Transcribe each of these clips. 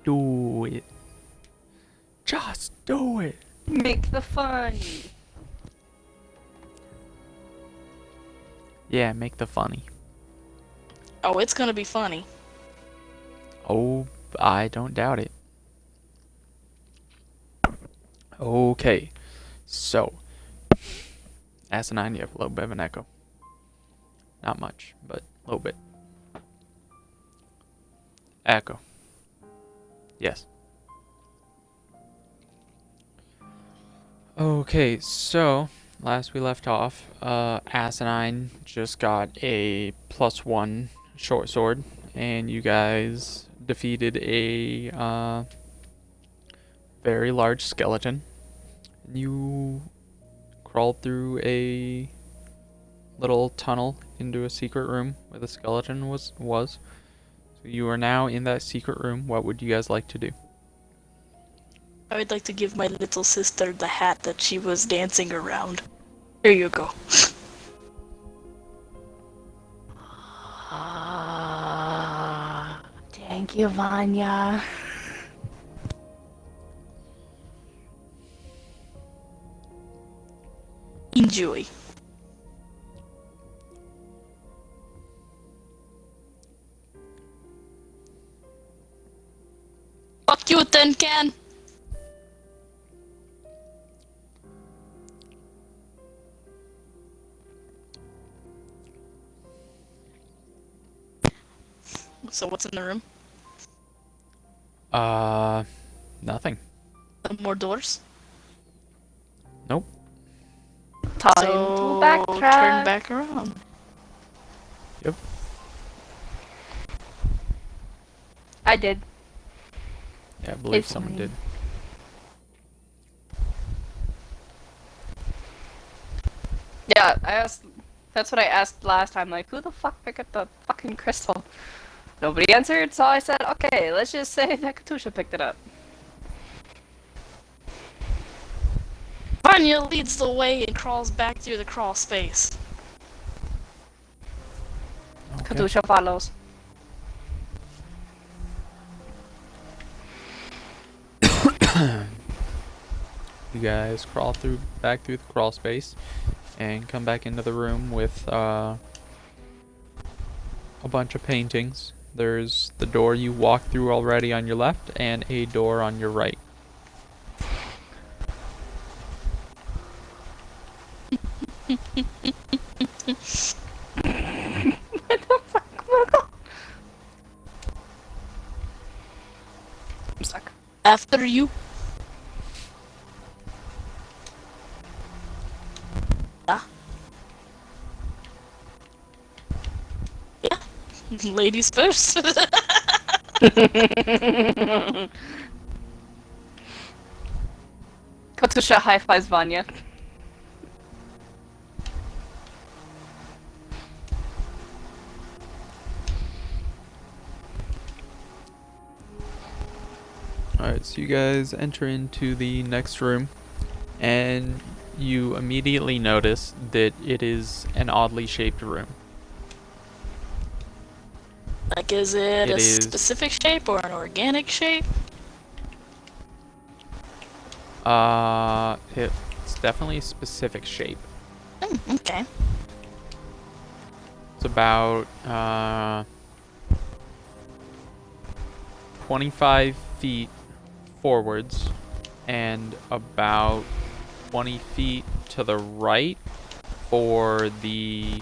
do it. Just do it. Make the funny. Yeah, make the funny. Oh, it's gonna be funny. Oh, I don't doubt it. Okay, so Asinine, you have a little bit of an echo. Not much, but a little bit. Echo. Yes. Okay, so last we left off, Asinine just got a +1 short sword, and you guys defeated a very large skeleton. You crawled through a little tunnel into a secret room where the skeleton was. So you are now in that secret room. What would you guys like to do? I would like to give my little sister the hat that she was dancing around. Here you go. Thank you, Vanya. Enjoy. Fuck you, Tin Can! So what's in the room? Nothing. More doors? Nope. Time So to backtrack. turn back around. Yep. I did. Yeah, I believe It's someone fine. did. Yeah, I asked. That's what I asked last time. Like, who the fuck picked up the fucking crystal? Nobody answered, so I said, okay, let's just say that Katusha picked it up. Vanya leads the way and crawls back through the crawl space. Okay. Katusha follows. You guys crawl back through the crawl space and come back into the room with a bunch of paintings. There's the door you walked through already on your left and a door on your right. What the fuck? I'm stuck. After you. Yeah. Ladies first. Katusha high fives Vanya. Alright, so you guys enter into the next room, and you immediately notice that it is an oddly shaped room. Like, is it It a is- specific shape or an organic shape? It's definitely a specific shape. Okay. It's about 25 feet forwards and about 20 feet to the right for the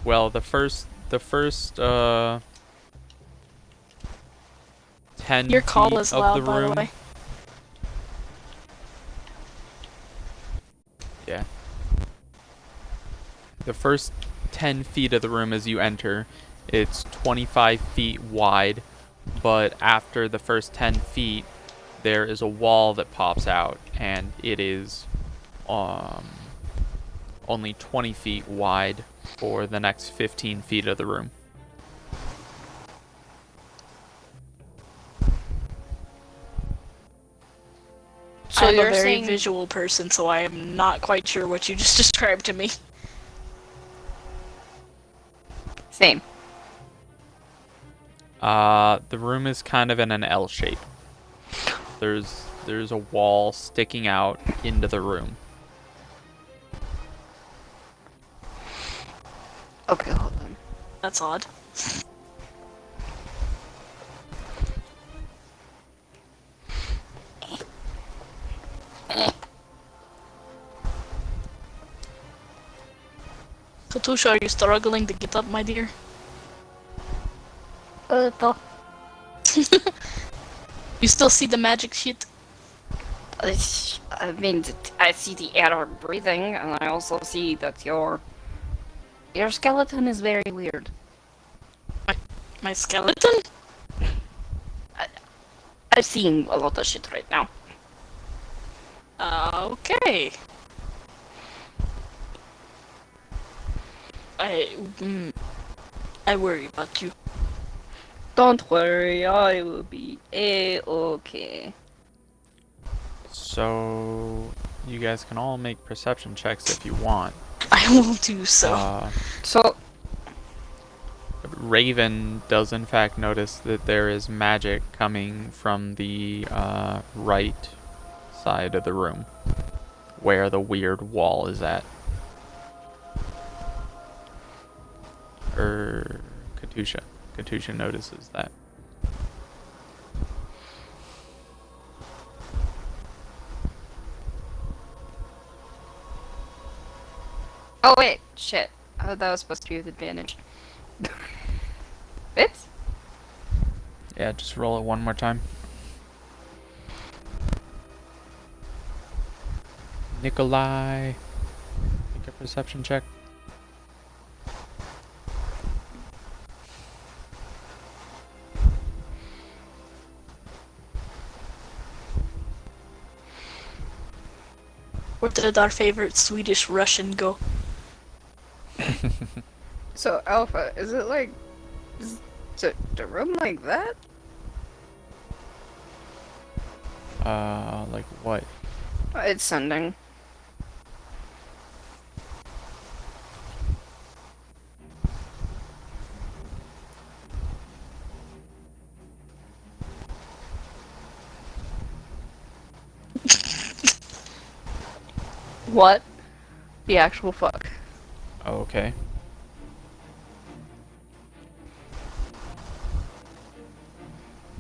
well, the first 10 Your call feet is of loud, the by the room. way. Yeah. The first 10 feet of the room as you enter, it's 25 feet wide, but after the first 10 feet, there is a wall that pops out, and it is only 20 feet wide for the next 15 feet of the room. So I'm a you're a very saying- visual person, so I am not quite sure what you just described to me. Same. The room is kind of in an L shape. There's a wall sticking out into the room. Okay, hold on. That's odd. Katusha, are you struggling to get up, my dear? No. You still see the magic shit? I mean, I see the air breathing, and I also see that your skeleton is very weird. My skeleton? I've seen a lot of shit right now. Okay. I worry about you. Don't worry, I will be a-okay. So you guys can all make perception checks if you want. I will do so. So, Raven does in fact notice that there is magic coming from the right side of the room, where the weird wall is at. Katusha notices that. oh wait, shit. I thought that was supposed to be with advantage. Bits? Yeah, just roll it one more time. Nikolai, make a perception check. Where did our favorite Swedish Russian go? So, Alpha, is it like... is the room like that? Like what? It's sending. What? The actual fuck? Oh, okay.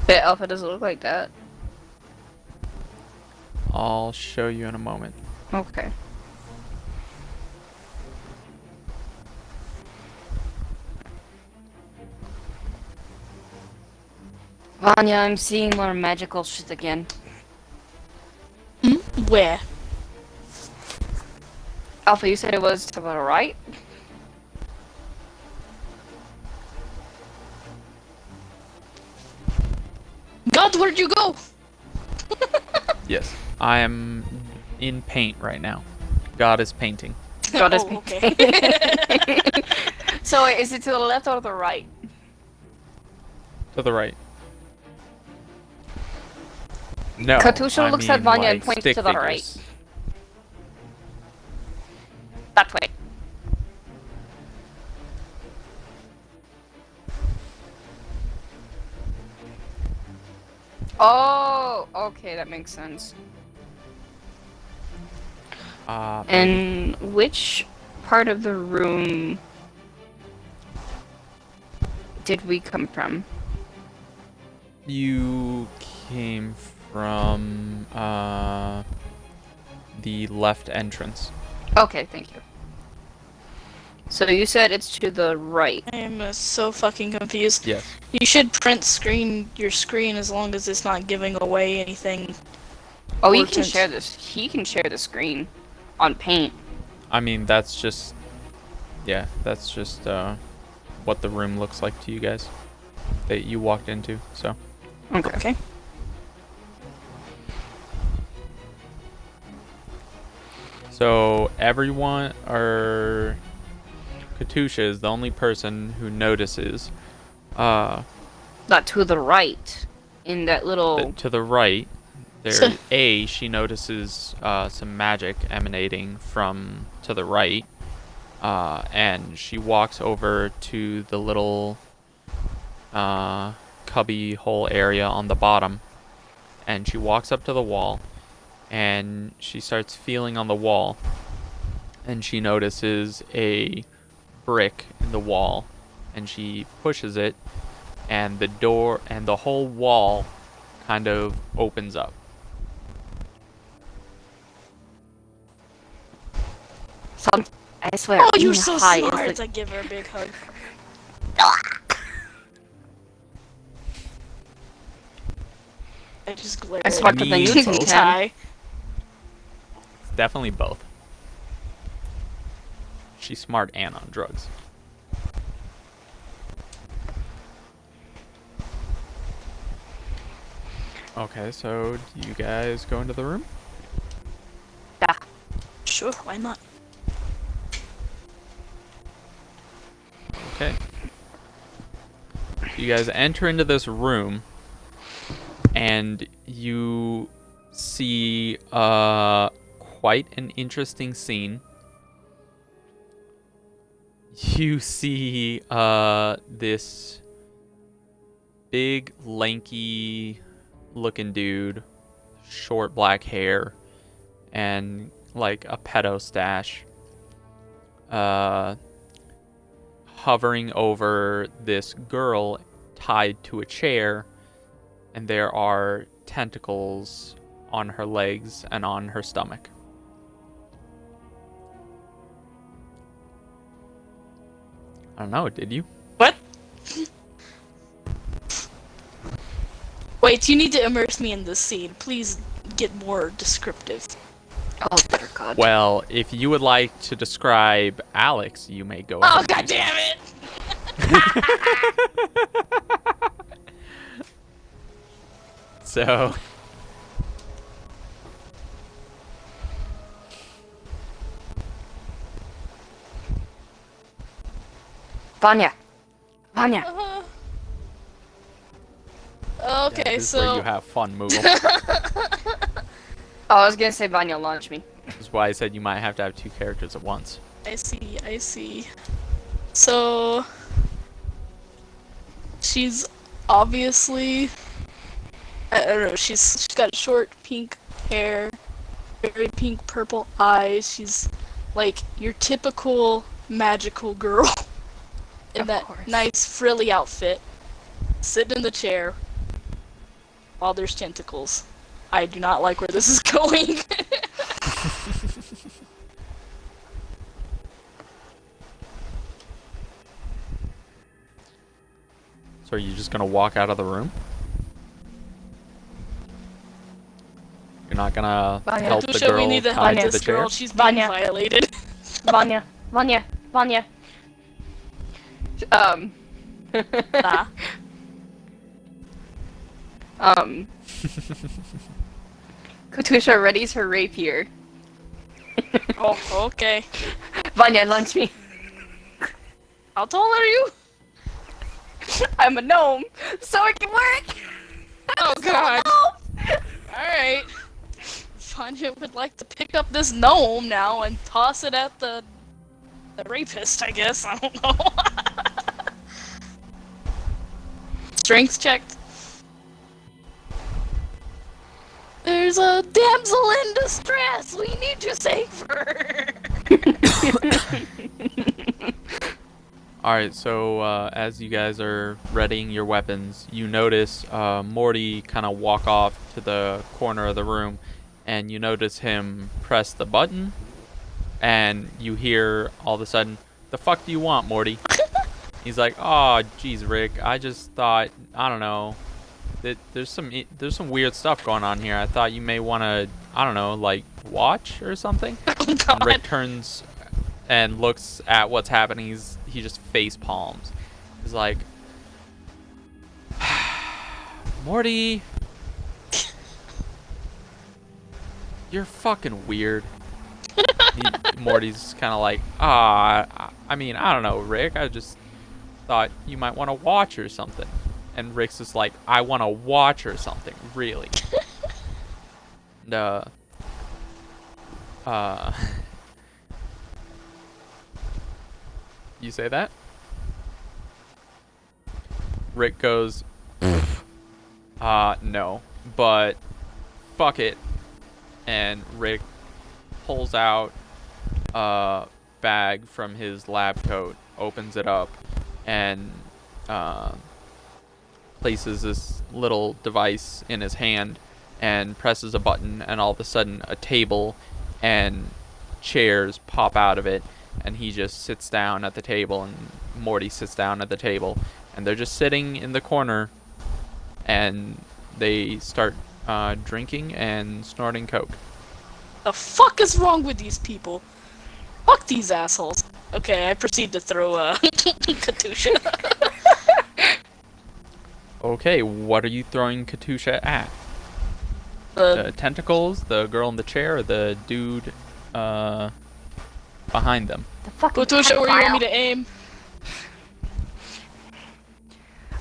The Alpha doesn't look like that. I'll show you in a moment. Okay. Vanya, I'm seeing more magical shit again. Hmm? Where? Alpha, you said it was to the right? God, where'd you go? Yes, I am in paint right now. God is painting. God is Oh, painting. okay. So wait, is it to the left or the right? To the right. No. Katusha I looks at mean, Vanya and like, points stick to the figures. right. That way. Oh, okay, that makes sense. And which part of the room did we come from? You came from the left entrance. Okay, thank you. So you said it's to the right. I am so fucking confused. Yes. You should print screen your screen as long as it's not giving away anything. Oh, you can Important. share this. He can share the screen on Paint. I mean, that's just... Yeah, that's just what the room looks like to you guys. That you walked into, so... Okay. So, everyone, or... Katusha is the only person who notices Not to the right. In that little... that to the right, there, she notices some magic emanating from to the right, and she walks over to the little cubby hole area on the bottom, and she walks up to the wall, and she starts feeling on the wall, and she notices a brick in the wall, and she pushes it, and the door and the whole wall kind of opens up. I swear. Oh, you're being so high is smart! the- I give her a big hug. I just glare I'm at smarter than you, you can. Ty. It's definitely both. She's smart and on drugs. Okay, so do you guys go into the room? Yeah. Sure, why not? Okay. You guys enter into this room, and you see quite an interesting scene. You see this big, lanky looking dude, short black hair, and like a pedo stash, hovering over this girl tied to a chair, and there are tentacles on her legs and on her stomach. I don't know, did you? What? Wait, you need to immerse me in this scene. Please get more descriptive. Oh, dear God. Well, if you would like to describe Alex, you may go Oh, ahead. god damn it! So, Vanya. Vanya. Okay, this is where so you have fun, Moogle. Oh, I was gonna say Vanya, launch me. That's why I said you might have to have two characters at once. I see. So she's obviously, I don't know, she's got short pink hair, very pink purple eyes. She's like your typical magical girl in Of that course. nice frilly outfit, sitting in the chair while there's tentacles. I do not like where this is going. So are you just gonna walk out of the room? You're not gonna Vanya. help the Tusha, girl we need to tied help to this the chair? girl. She's being Vanya. violated. Vanya. Vanya. Vanya. Nah. Katusha readies her rapier. Oh, okay. Vanya, launch me. How tall are you? I'm a gnome, so it can work. Oh god. Alright. Vanya would like to pick up this gnome now and toss it at the rapist, I guess. I don't know. Strength checked. There's a damsel in distress! We need to save her! Alright, so as you guys are readying your weapons, you notice Morty kind of walk off to the corner of the room, and you notice him press the button, and you hear all of a sudden, "The fuck do you want, Morty?" He's like, "Oh, geez, Rick, I just thought, I don't know, that there's some weird stuff going on here. I thought you may want to, I don't know, like, watch or something." Oh And god. Rick turns and looks at what's happening. He just face palms. He's like, "Morty, you're fucking weird." Morty's kind of like, I mean, I don't know, Rick. I just thought you might want to watch or something. And Rick's just like, "I want to watch or something, really." And, you say that? Rick goes, No. But fuck it. And Rick pulls out a bag from his lab coat, opens it up, and places this little device in his hand and presses a button, and all of a sudden a table and chairs pop out of it, and he just sits down at the table, and Morty sits down at the table, and they're just sitting in the corner, and they start drinking and snorting coke. The fuck is wrong with these people? Fuck these assholes. Okay, I proceed to throw Katusha. Okay, what are you throwing Katusha at? The tentacles, the girl in the chair, or the dude behind them? The fucking Katusha, where you want me pedophile. to aim?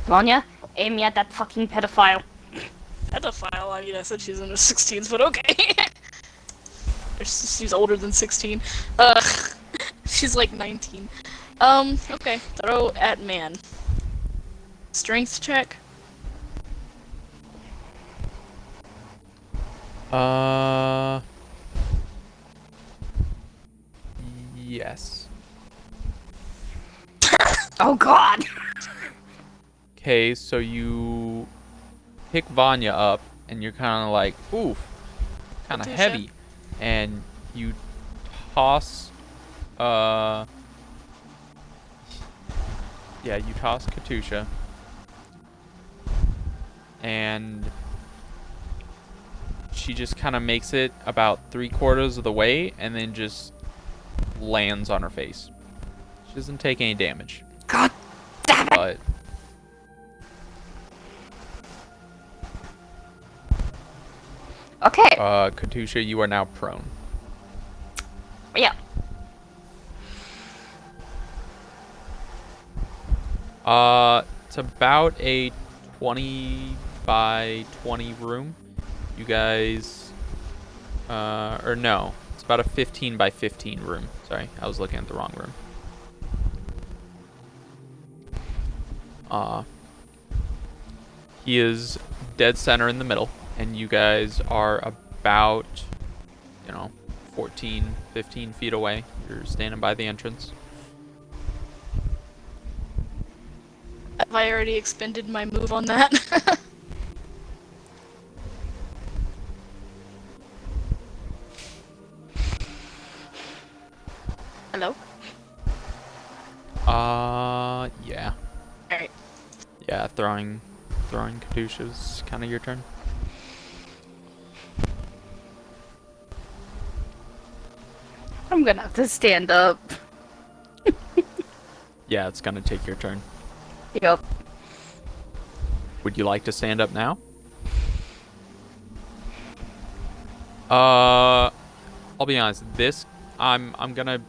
Vanya, aim me at that fucking pedophile. Pedophile? I mean, I said she's in her 16s, but okay. She's older than 16. She's like 19. Okay. Throw at man. Strength check? Yes. Oh god! Okay, so you pick Vanya up, and you're kind of like, oof, kind of Katusha. heavy, and you toss, yeah, you toss Katusha, and she just kind of makes it about 3/4 of the way, and then just lands on her face. She doesn't take any damage, God damn it! but Okay. Katusha, you are now prone. Yeah. It's about a 20 by 20 room. You guys, or no, it's about a 15 by 15 room. Sorry, I was looking at the wrong room. He is dead center in the middle, and you guys are about, 14, 15 feet away. You're standing by the entrance. Have I already expended my move on that? Hello? Yeah. Alright. Yeah, throwing Katusha's kind of your turn. I'm gonna have to stand up. Yeah, it's gonna take your turn. Yep. Would you like to stand up now? I'll be honest. I'm gonna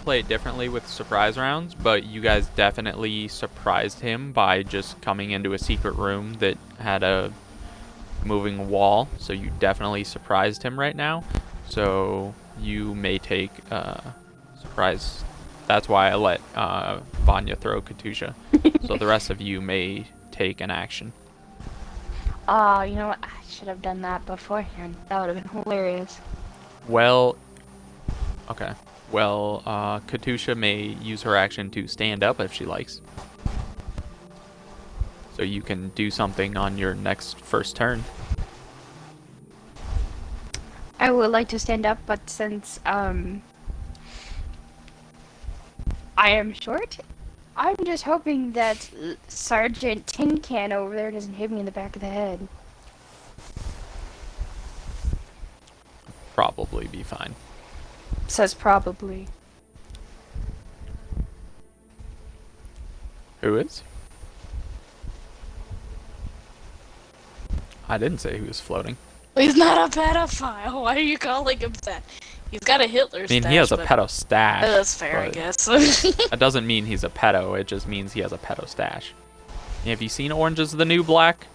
play it differently with surprise rounds, but you guys definitely surprised him by just coming into a secret room that had a moving wall. So you definitely surprised him right now. So you may take surprise. That's why I let Vanya throw Katusha. So the rest of you may take an action. You know what? I should have done that beforehand. That would have been hilarious. Well, okay. Well, Katusha may use her action to stand up if she likes. So you can do something on your first turn. I would like to stand up, but since I am short, I'm just hoping that Sergeant Tin Can over there doesn't hit me in the back of the head. Probably be fine. Says probably. Who is? I didn't say he was floating. He's not a pedophile. Why are you calling him that? He's got a Hitler I mean, stash, he has a but- pedo stash. That's fair, I but guess. That doesn't mean he's a pedo. It just means he has a pedo stash. Have you seen Orange is the New Black?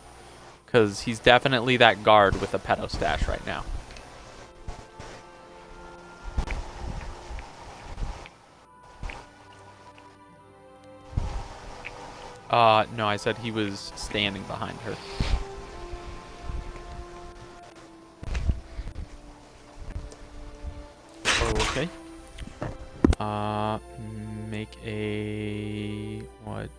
Because he's definitely that guard with a pedo stash right now. No, I said he was standing behind her. Okay. Uh, make a what?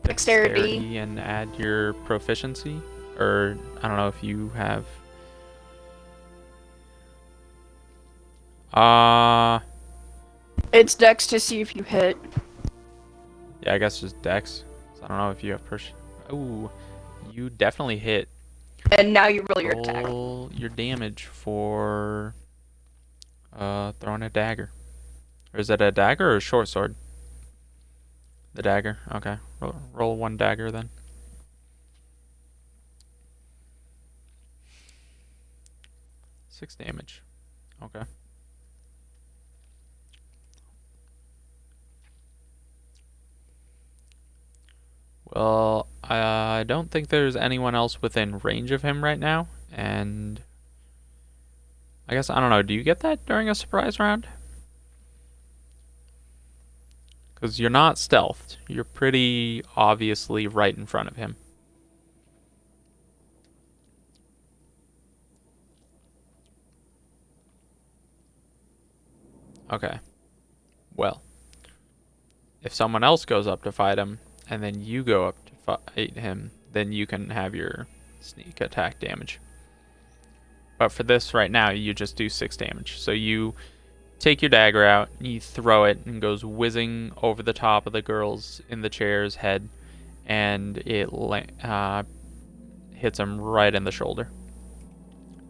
Dexterity. Dexterity and add your proficiency, or I don't know if you have. Uh, It's dex to see if you hit. yeah, I guess just Dex. So I don't know if you have Ooh, you definitely hit. And now you roll your attack. Roll your damage for throwing a dagger. Or is it a dagger or a short sword? The dagger. Okay. Roll one dagger then. 6 damage. Okay. Well, I don't think there's anyone else within range of him right now, and I guess, I don't know, do you get that during a surprise round? Because you're not stealthed. You're pretty obviously right in front of him. Okay. Well, if someone else goes up to fight him, and then you go up to fight him, then you can have your sneak attack damage. But for this right now, you just do 6 damage. So you take your dagger out, you throw it, and it goes whizzing over the top of the girl's in the chair's head, and it hits him right in the shoulder,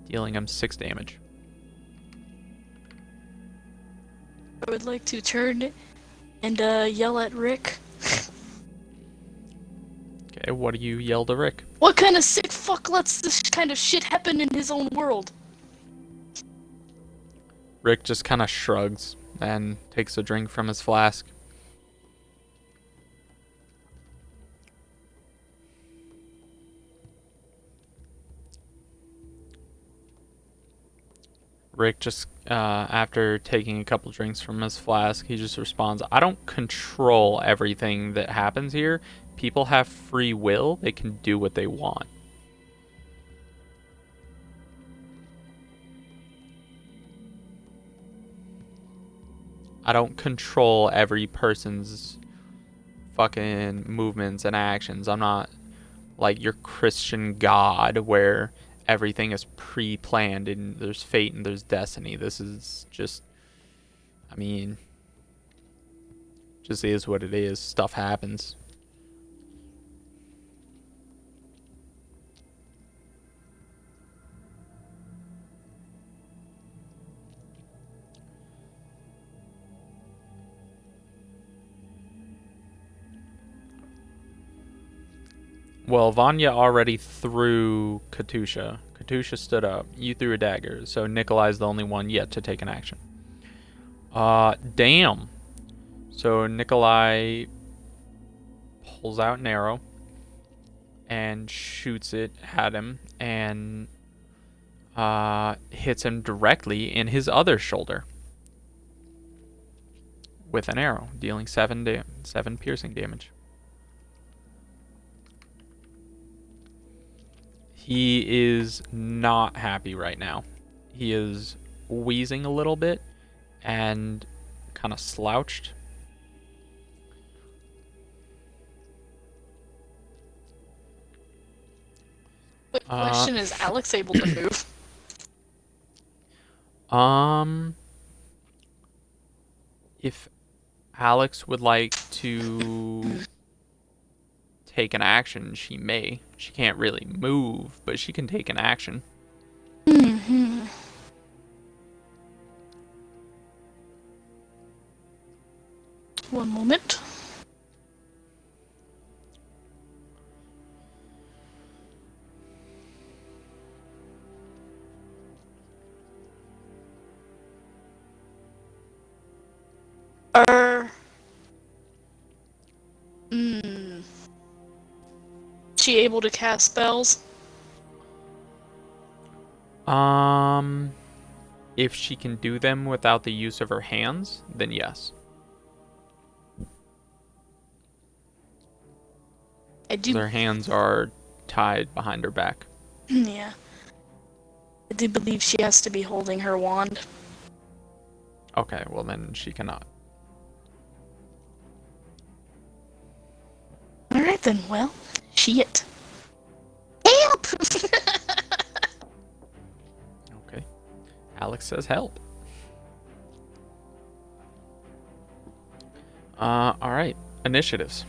dealing him 6 damage. I would like to turn and yell at Rick. Okay, what do you yell to Rick? What kind of sick fuck lets this kind of shit happen in his own world? Rick just kind of shrugs and takes a drink from his flask. Rick just, after taking a couple drinks from his flask, he just responds, I don't control everything that happens here. People have free will. They can do what they want. I don't control every person's fucking movements and actions. I'm not like your Christian God where everything is pre-planned and there's fate and there's destiny. This is just, I mean, just is what it is. Stuff happens. Well, Vanya already threw Katusha. Katusha stood up. You threw a dagger, so Nikolai's the only one yet to take an action. Damn. So Nikolai pulls out an arrow and shoots it at him and hits him directly in his other shoulder with an arrow, dealing 7 piercing damage. He is not happy right now. He is wheezing a little bit and kind of slouched. The question is Alex able to move? If Alex would like to take an action, she may. She can't really move, but she can take an action. Mm-hmm. One moment. She able to cast spells? If she can do them without the use of her hands, then yes. I do. Her hands are tied behind her back. Yeah. I do believe she has to be holding her wand. Okay, well then she cannot. Alright then, well, shit. Help! Okay. Alex says help. Alright. Initiatives.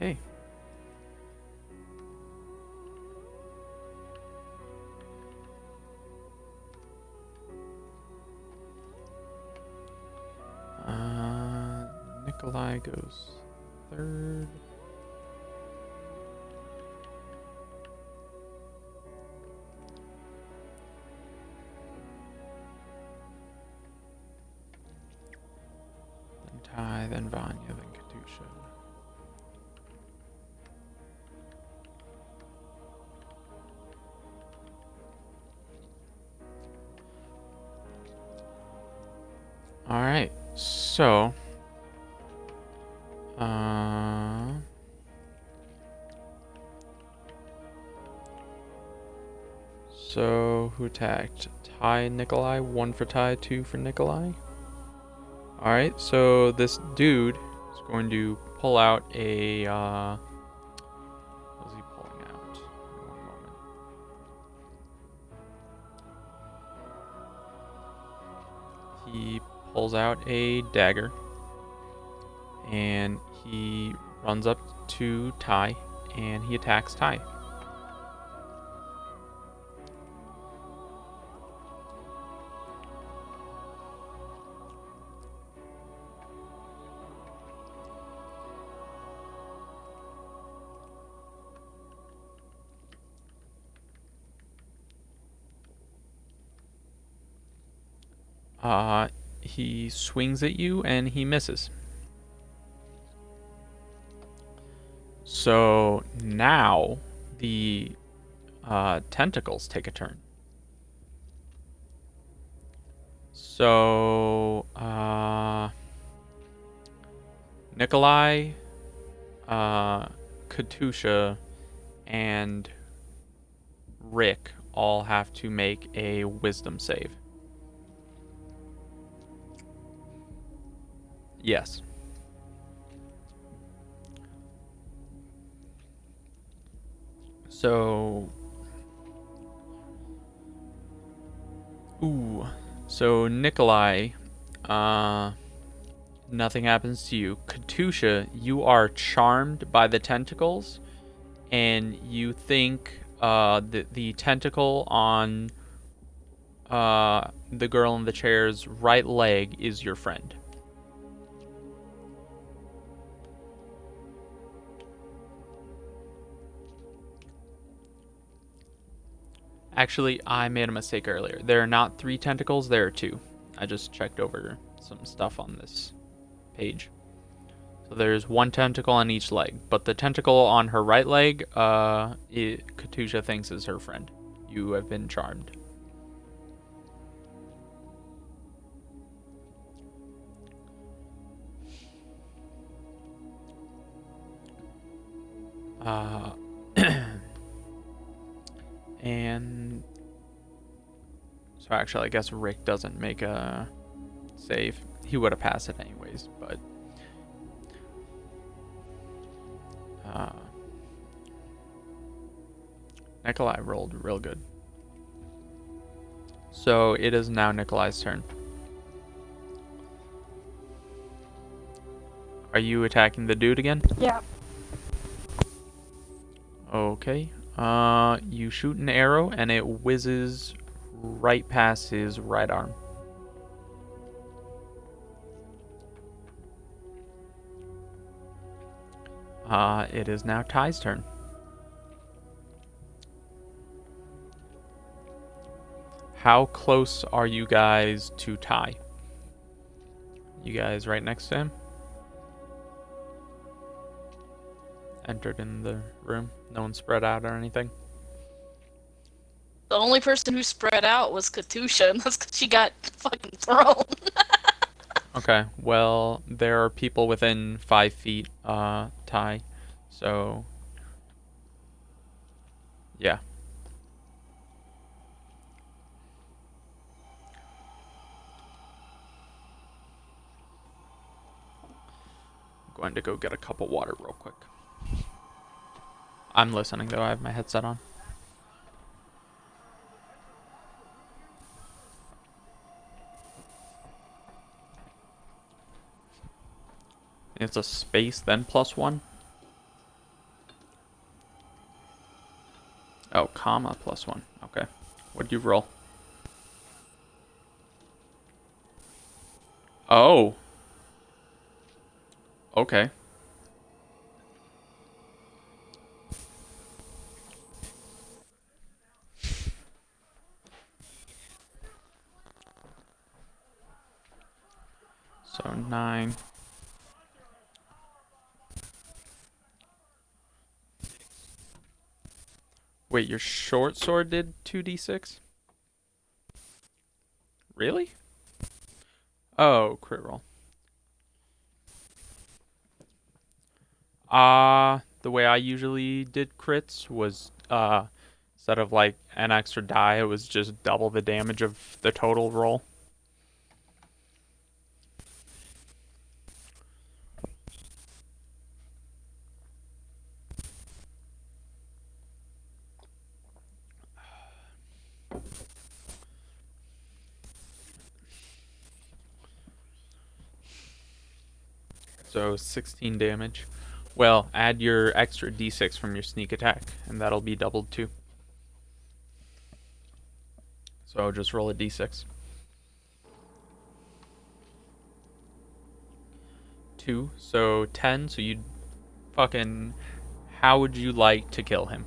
Okay. Nikolai goes third. Then Ty, then Vanya, then Katusha. Alright, so who attacked? Ty, Nikolai, 1 for Ty, 2 for Nikolai. Alright, so this dude is going to pull out a what is he pulling out? One moment. He pulls out a dagger and he runs up to Ty and he attacks Ty. He swings at you and he misses. So now the tentacles take a turn. So Nikolai, Katusha, and Rick all have to make a wisdom save. Yes. So Nikolai, nothing happens to you. Katusha, you are charmed by the tentacles, and you think the tentacle on the girl in the chair's right leg is your friend. Actually, I made a mistake earlier. There are not 3 tentacles, there are 2. I just checked over some stuff on this page. So there's 1 tentacle on each leg, but the tentacle on her right leg, Katusha thinks is her friend. You have been charmed. And so actually, I guess Rick doesn't make a save. He would have passed it anyways, but Nikolai rolled real good. So it is now Nikolai's turn. Are you attacking the dude again? Yeah. Okay. You shoot an arrow and it whizzes right past his right arm. It is now Ty's turn. How close are you guys to Ty? You guys right next to him? Entered in the room. No one spread out or anything. The only person who spread out was Katusha, and that's because she got fucking thrown. Okay, well, there are people within 5 feet, Ty. So, yeah. I'm going to go get a cup of water real quick. I'm listening, though. I have my headset on. It's a space, then +1. Oh, comma +1. Okay. What'd you roll? Oh. Okay. So 9. Wait, your short sword did 2d6? Really? Oh, crit roll. The way I usually did crits was, instead of like an extra die, it was just double the damage of the total roll. So 16 damage. Well, add your extra d6 from your sneak attack, and that'll be doubled too. So just roll a d6. 2, so 10, so you'd fucking... How would you like to kill him?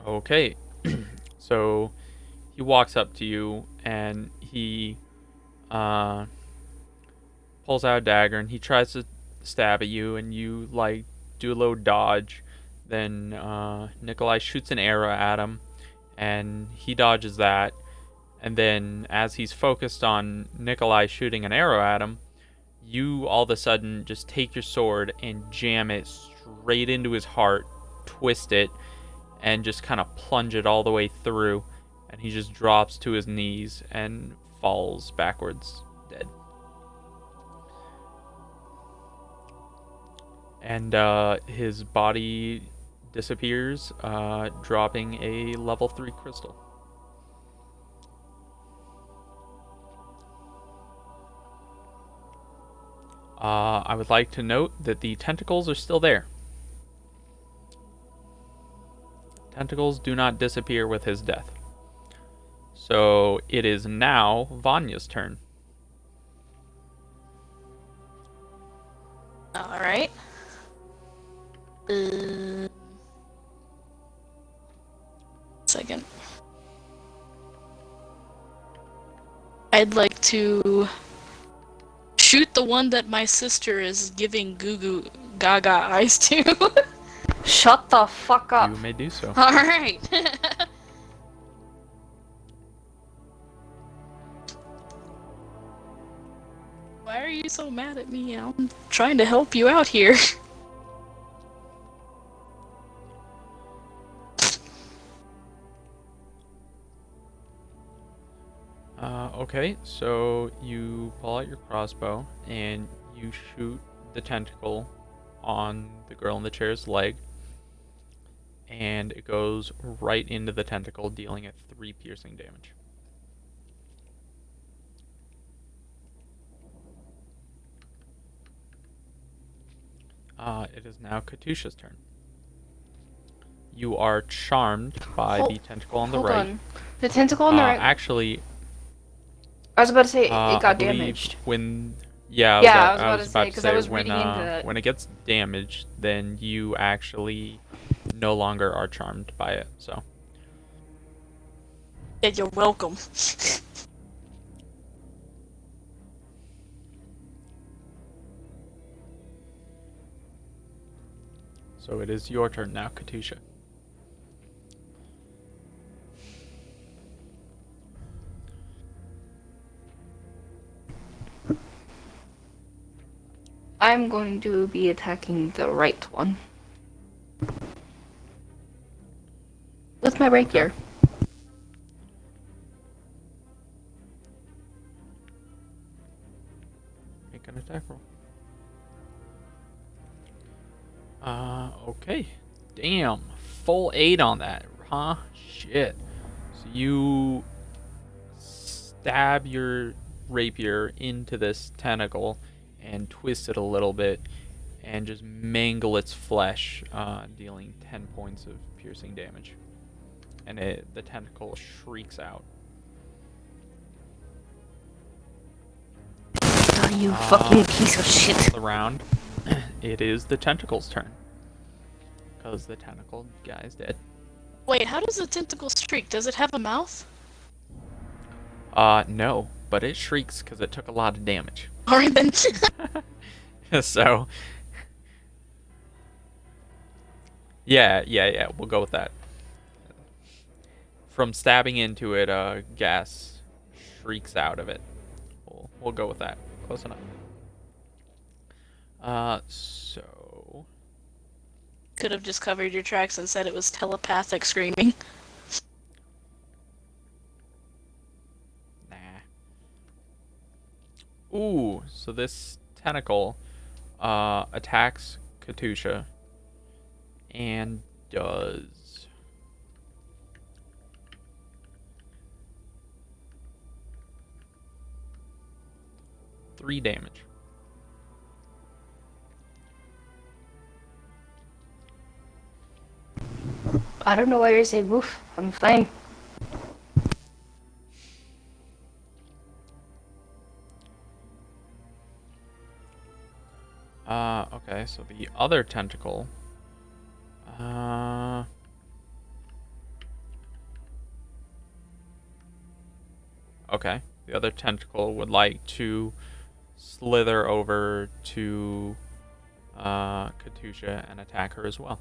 Okay, so he walks up to you and he pulls out a dagger and he tries to stab at you and you like do a little dodge. Then Nikolai shoots an arrow at him and he dodges that. And then as he's focused on Nikolai shooting an arrow at him, you all of a sudden just take your sword and jam it straight into his heart, twist it, and just kind of plunge it all the way through, and he just drops to his knees and falls backwards, dead. And his body disappears, dropping a level 3 crystal. I would like to note that the tentacles are still there. Tentacles do not disappear with his death. So it is now Vanya's turn. Alright. Second. I'd like to shoot the one that my sister is giving goo goo gaga eyes to. Shut the fuck up. You may do so. Alright. Why are you so mad at me? I'm trying to help you out here. Okay, so you pull out your crossbow and You shoot the tentacle on the girl in the chair's leg, and it goes right into the tentacle, dealing it 3 piercing damage. It is now Katusha's turn. You are charmed by the tentacle on the Hold right. on. The tentacle on the right. Actually, I was about to say it I got believe damaged. when Yeah, I was about to say, 'cause I was reading into that. when it gets damaged, then you actually no longer are charmed by it. So Yeah, you're welcome. it is your turn now, Katusha. I'm going to be attacking the right one. With my rapier. Make an attack roll. Okay. Damn. Full 8 on that, huh? Shit. So you stab your rapier into this tentacle and twist it a little bit and just mangle its flesh, dealing 10 points of piercing damage. And the tentacle shrieks out. Oh, you fucking piece of shit. The round, it is the tentacle's turn. Because the tentacle guy is dead. Wait, how does the tentacle shriek? Does it have a mouth? No, but it shrieks because it took a lot of damage. Alright then. So, yeah, we'll go with that. From stabbing into it, gas shrieks out of it. We'll go with that. Close enough. So... Could have just covered your tracks and said it was telepathic screaming. Nah. Ooh, so this tentacle attacks Katusha and does 3 damage. I don't know why you're saying woof. I'm fine. Okay, so the other tentacle. Okay, the other tentacle would like to slither over to Katusha and attack her as well.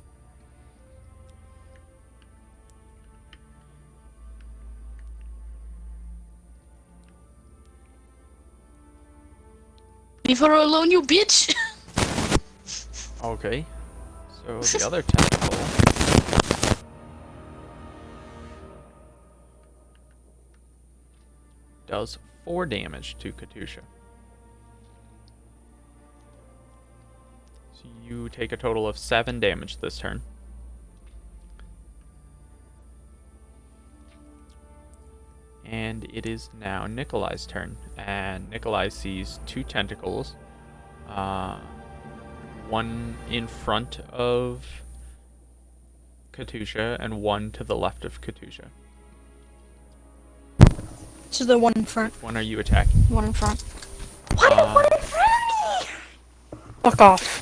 Leave her alone, you bitch! Okay, so the other tentacle does 4 damage to Katusha. So you take a total of 7 damage this turn. And it is now Nikolai's turn, and Nikolai sees 2 tentacles. One in front of Katusha and one to the left of Katusha. So the one in front. Which one are you attacking? One in front. What in front of me? Fuck off.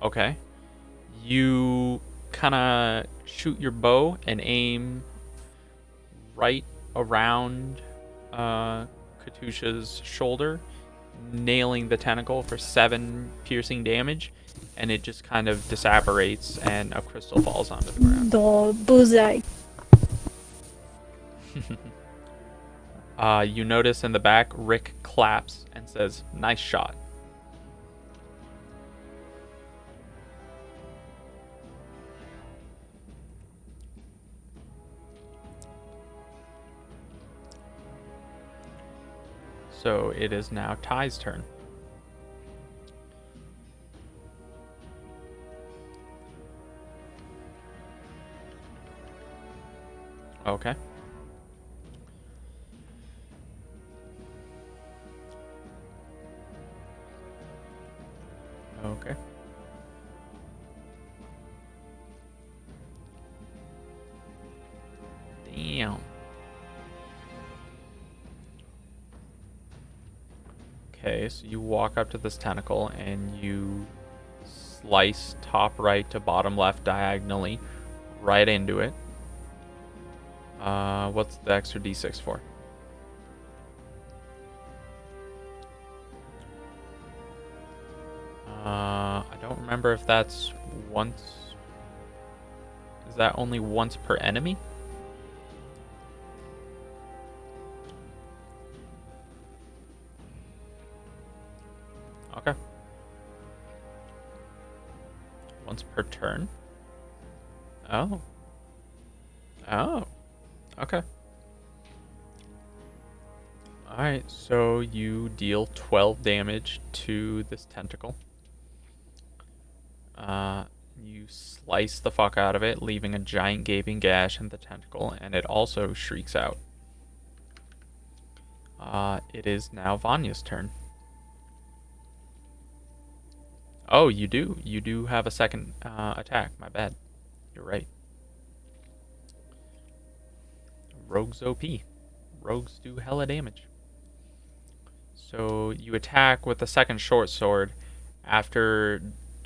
Okay. You kind of shoot your bow and aim right around Katusha's shoulder, nailing the tentacle for 7 piercing damage, and it just kind of disapparates and a crystal falls onto the ground. The bullseye. You notice in the back, Rick claps and says, "Nice shot." So it is now Ty's turn. Okay. Okay. Damn. Okay, so you walk up to this tentacle and you slice top right to bottom left diagonally right into it. What's the extra d6 for? I don't remember if that's once. Is that only once per enemy? Okay. Once per turn? Oh. Oh. Okay. Alright, so you deal 12 damage to this tentacle. You slice the fuck out of it, leaving a giant gaping gash in the tentacle, and it also shrieks out. It is now Vanya's turn. Oh, you do. You do have a second attack. My bad. You're right. Rogues OP. Rogues do hella damage. So you attack with the second short sword after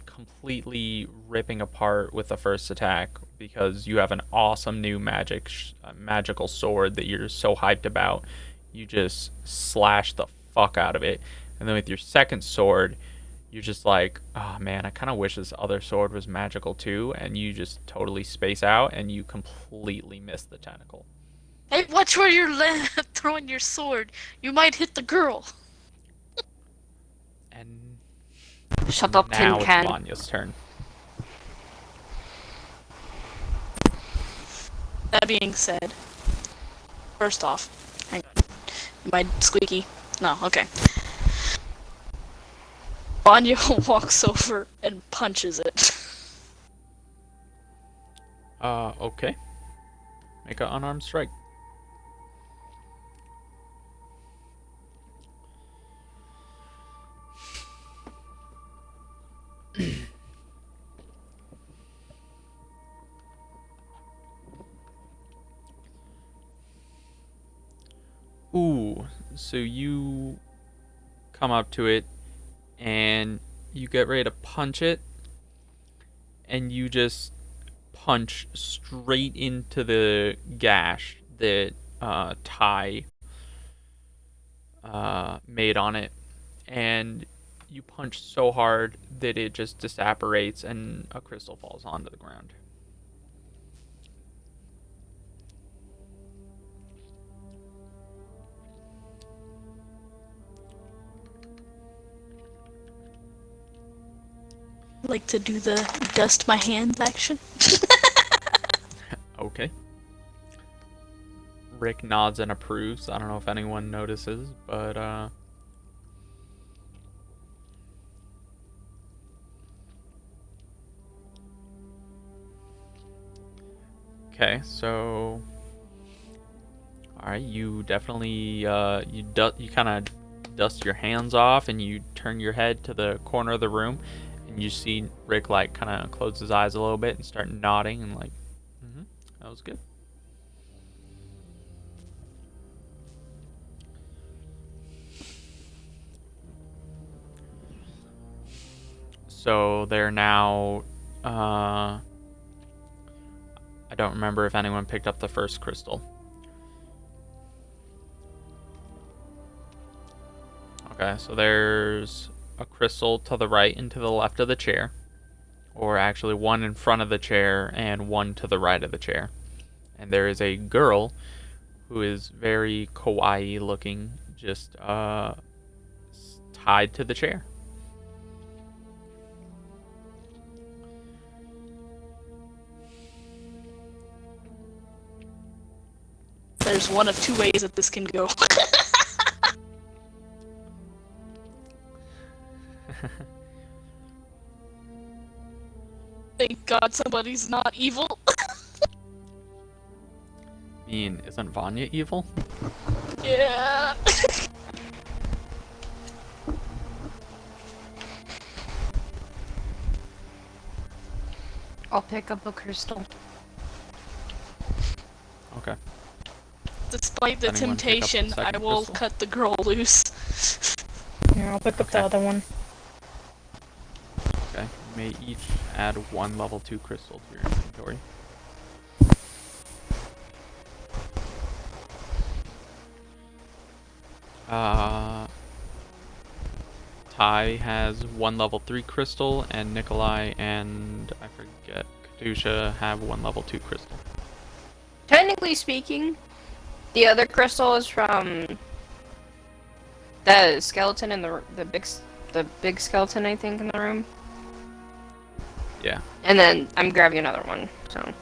completely ripping apart with the first attack because you have an awesome new magical sword that you're so hyped about. You just slash the fuck out of it. And then with your second sword, you're just like, oh man, I kind of wish this other sword was magical too. And you just totally space out and you completely miss the tentacle. Hey, watch where you're throwing your sword. You might hit the girl. And Shut up, now Tin it's Can. Vanya's turn. That being said, first off, hang on. Am I squeaky? No, okay. Vanya walks over and punches it. Okay. Make an unarmed strike. Ooh, so you come up to it and you get ready to punch it, and you just punch straight into the gash that Ty made on it, and you punch so hard that it just disapparates and a crystal falls onto the ground. Like to do the dust my hands action. Okay. Rick nods and approves. I don't know if anyone notices, but okay, so alright, you definitely you kind of dust your hands off and you turn your head to the corner of the room and you see Rick like kind of close his eyes a little bit and start nodding and like, that was good. So they're now I don't remember if anyone picked up the first crystal. Okay, so there's a crystal to the right and to the left of the chair. Or actually one in front of the chair and one to the right of the chair. And there is a girl who is very kawaii looking, just tied to the chair. There's one of two ways that this can go. Thank God somebody's not evil. I mean, isn't Vanya evil? Yeah. I'll pick up a crystal. Okay. Despite the Does anyone pick up the temptation, I second will crystal? cut the girl loose. Here, I'll pick up the Okay. other one. Okay. You may each add one level 2 crystal to your inventory. Ty has one level 3 crystal, and Nikolai and I forget Katusha have one level 2 crystal. Technically speaking, the other crystal is from the skeleton in the big skeleton, I think, in the room. Yeah. And then I'm grabbing another one. So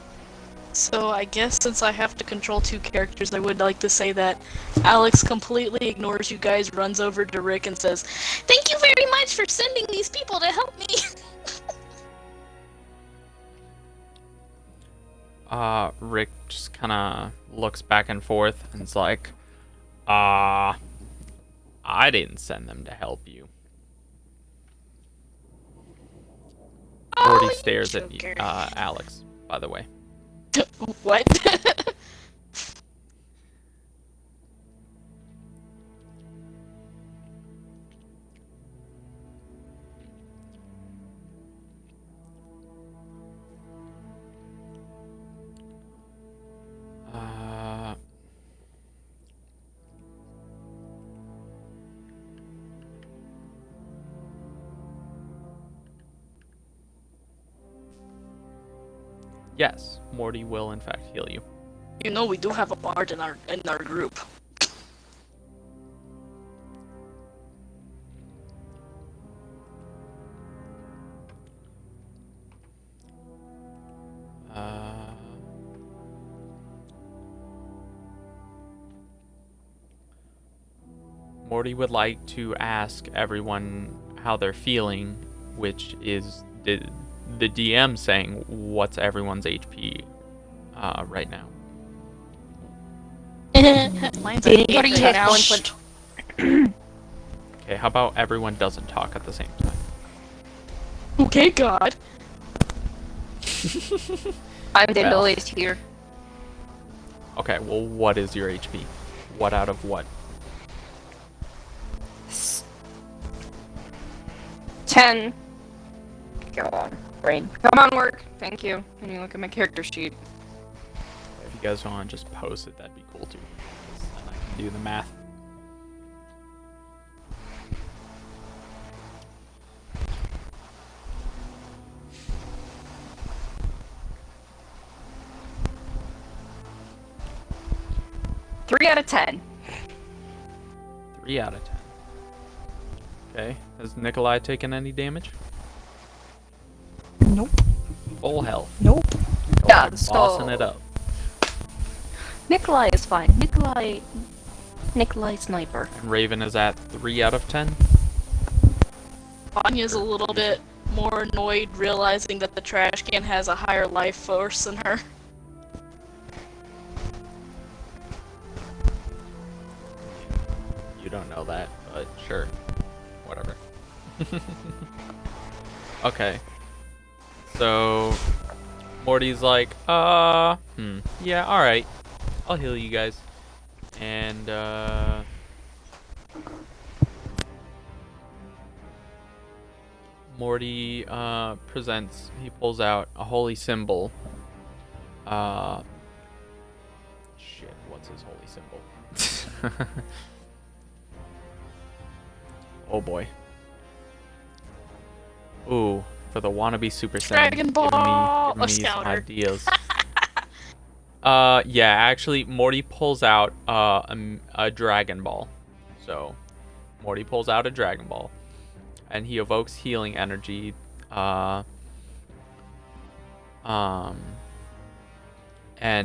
So I guess since I have to control 2 characters, I would like to say that Alex completely ignores you guys, runs over to Rick and says, "Thank you very much for sending these people to help me." Rick just kind of looks back and forth and is like, I didn't send them to help you. Morty you stares at joker. Alex, by the way. What? Yes, Morty will in fact heal you. You know we do have a bard in our group. Morty would like to ask everyone how they're feeling, which is the DM saying what's everyone's HP right now. Mine's Dang at it, 8 do you right hit now. one Okay, how about everyone doesn't talk at the same time? Okay, God. I'm the Well. lowest here. Okay, well, what is your HP? What out of what? 10. Go on, brain. Come on, work. Thank you. Can you look at my character sheet? If you guys want to just post it, that'd be cool too. 'Cause then I can do the math. Three out of 10. 3 out of 10. Okay, has Nikolai taken any damage? Nope. Full health. Nope. Yeah, Bossing it up. Nikolai is fine. Nikolai sniper. And Raven is at 3 out of 10. Vanya's a little bit more annoyed realizing that the trash can has a higher life force than her. You don't know that, but sure. Whatever. Okay. So, Morty's like, yeah, alright. I'll heal you guys. And, Morty, presents, he pulls out a holy symbol. Shit, what's his holy symbol? Oh boy. Ooh, for the wannabe Super Saiyan. Dragon Ball! Giving me some Scouter. ideas. Yeah, actually, Morty pulls out a Dragon Ball. So, Morty pulls out a Dragon Ball, and he evokes healing energy. And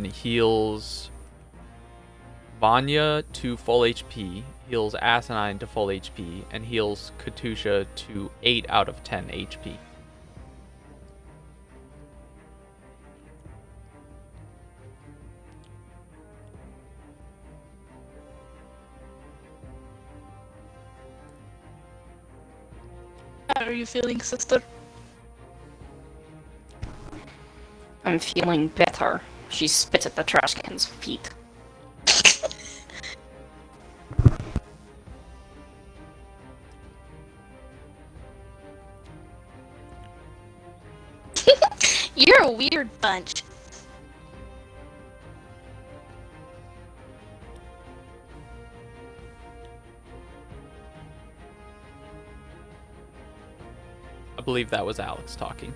heals Vanya to full HP, heals Asinine to full HP, and heals Katusha to 8 out of 10 HP. How are you feeling, sister? I'm feeling better. She spits at the trash can's feet. You're a weird bunch. I believe that was Alex talking.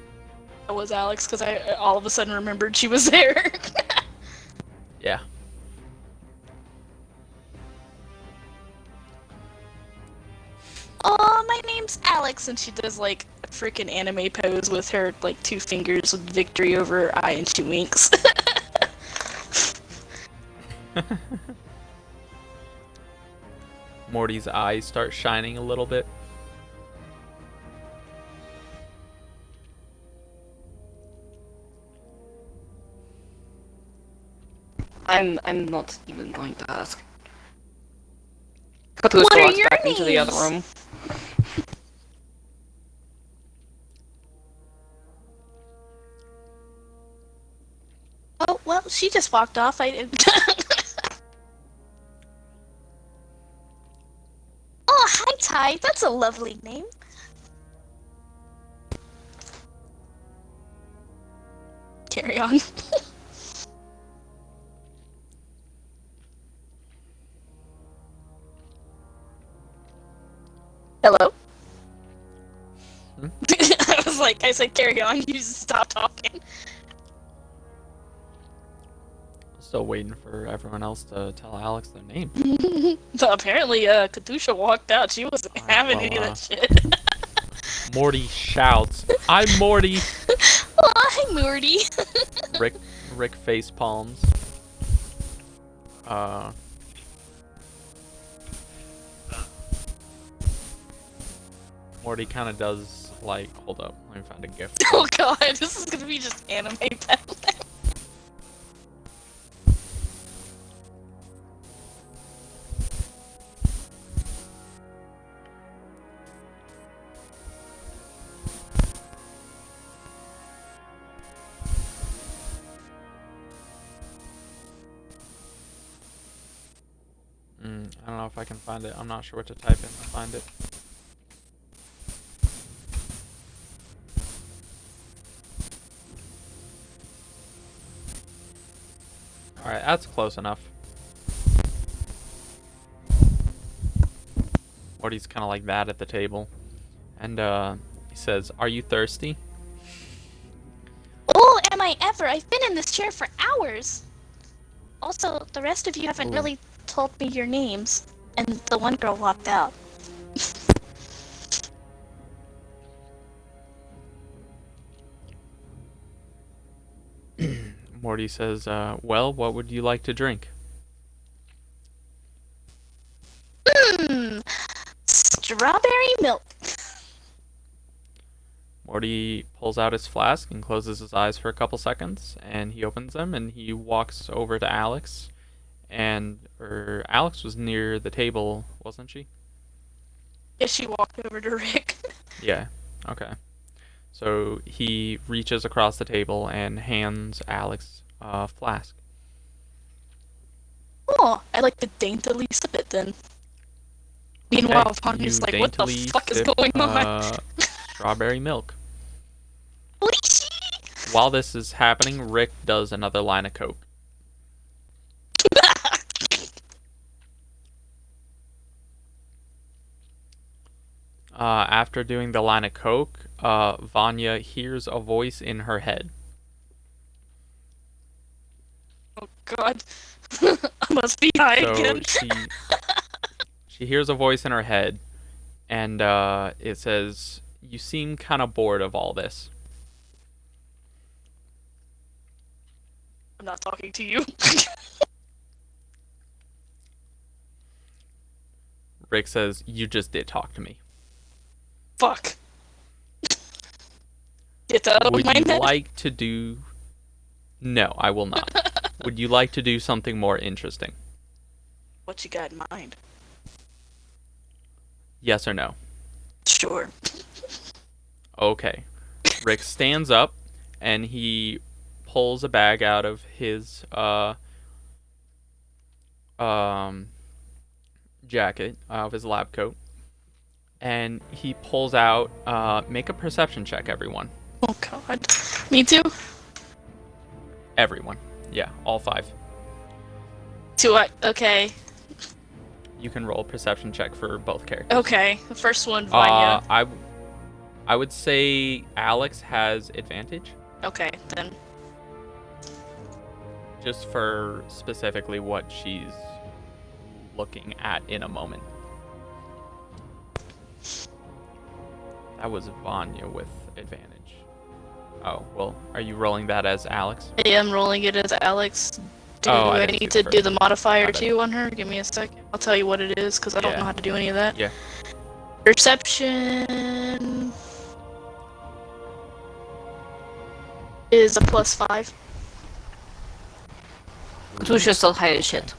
That was Alex, because I all of a sudden remembered she was there. Yeah. Oh, my name's Alex, and she does like a freaking anime pose with her like 2 fingers with victory over her eye, and she winks. Morty's eyes start shining a little bit. I'm not even going to ask. Katusha What are walks your back into the other names? room. Oh, well, she just walked off. I didn't. Oh, hi, Ty. That's a lovely name. Carry on. Hello? Hmm? I said carry on. You just stop talking. Still waiting for everyone else to tell Alex their name. So apparently, Katusha walked out. She wasn't Alright, having well, any of that shit. Morty shouts, "I'm Morty!" Oh, hi, Morty. Rick face palms. Morty kind of does like, hold up, let me find a gift. Oh god, this is gonna be just anime peddling. I don't know if I can find it. I'm not sure what to type in to find it. Alright, that's close enough. Morty's kind of like that at the table. And he says, "Are you thirsty?" Oh, am I ever? I've been in this chair for hours. Also, the rest of you haven't Ooh. really told me your names. And the one girl walked out. Morty says, "Well, what would you like to drink?" Strawberry milk. Morty pulls out his flask and closes his eyes for a couple seconds, and he opens them and he walks over to Alex. Alex was near the table, wasn't she? Yeah, she walked over to Rick. Yeah. Okay. So he reaches across the table and hands Alex a flask. Oh, I like to daintily sip it then. Meanwhile, Vanya's like, what the daintily fuck is sip, going on? Strawberry milk. Oishi! While this is happening, Rick does another line of coke. After doing the line of coke, Vanya hears a voice in her head. Oh god. I must be high So again. she hears a voice in her head, and it says, "You seem kind of bored of all this." I'm not talking to you. Rick says, "You just did talk to me. Fuck. Get that out of Would my you head. like to do... No, I will not. Would you like to do something more interesting? What you got in mind? Yes or no?" Sure. Okay. Rick stands up and he pulls a bag out of his jacket, out of his lab coat, and he pulls out make a perception check, everyone. Oh god. Me too? Everyone. Yeah, all 5. Okay. You can roll a perception check for both characters. Okay. The first one, Vanya. I would say Alex has advantage, Okay, then. just for specifically what she's looking at in a moment. That was Vanya with advantage. Oh, well, are you rolling that as Alex? I am rolling it as Alex. Do Oh, I I didn't need see to the do first the one. modifier My bad. too on her? Give me a second. I'll tell you what it is, because I don't Yeah. know how to do any of that. Yeah. Perception is a +5. Katusha's still high as shit.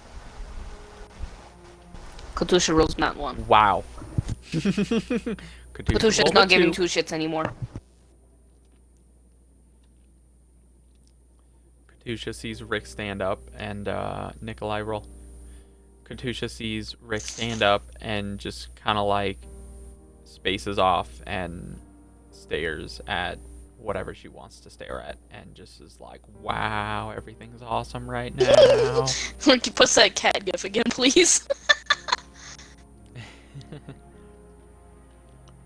Katusha rolls not 1. Wow. Katusha's roll not a giving 2. 2 shits anymore. Katusha sees Rick stand up and Nikolai roll. Katusha sees Rick stand up and just kind of like spaces off and stares at whatever she wants to stare at and just is like, wow, everything's awesome right now. Can you post that cat gif again, please?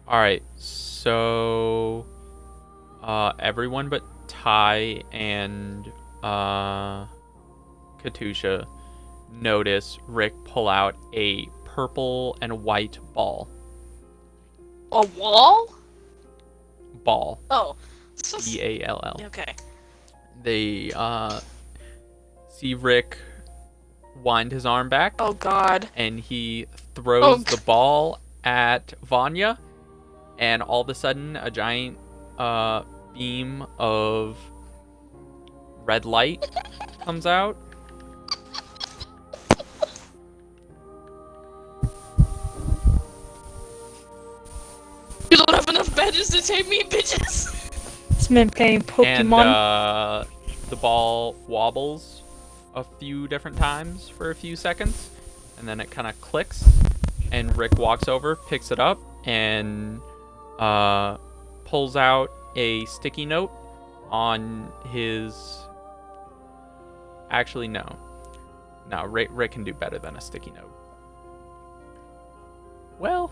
Alright, so everyone but Ty and Katusha notice Rick pull out a purple and white ball. A wall? Ball. Oh. B-A-L-L. Okay. They see Rick wind his arm back, Oh god. and he throws the g- ball at Vanya, and all of a sudden a giant beam of red light comes out. You don't have enough badges to take me, bitches! This man playing Pokemon. And the ball wobbles a few different times for a few seconds, and then it kind of clicks, and Rick walks over, picks it up, and pulls out a sticky note on his... Actually, no. No, Rick can do better than a sticky note. Well,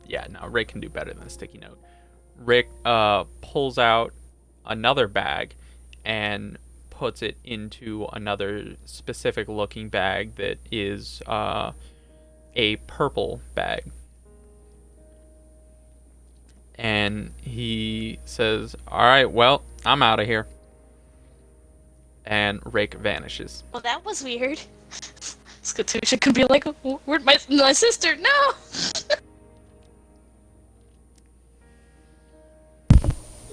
yeah, no, Rick can do better than a sticky note. Rick pulls out another bag and puts it into another specific looking bag that is a purple bag. And he says, "All right, well, I'm out of here." And Rick vanishes. Well, that was weird. Skatusha could be like, where'd my sister? No!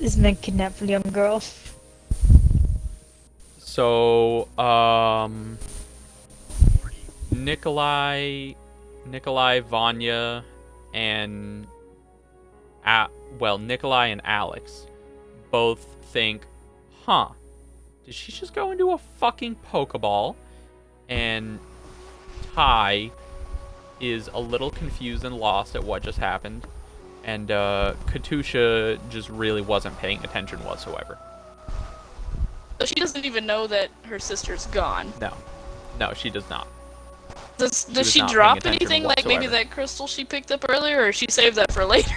This man kidnapped a young girl. So, Nikolai, Vanya, and Nikolai and Alex both think, huh, did she just go into a fucking Pokeball? And Ty is a little confused and lost at what just happened. And Katusha just really wasn't paying attention whatsoever. So she doesn't even know that her sister's gone. No, she does not. Does was she not paying drop attention anything, like maybe whatsoever. that crystal she picked up earlier, or she saved that for later?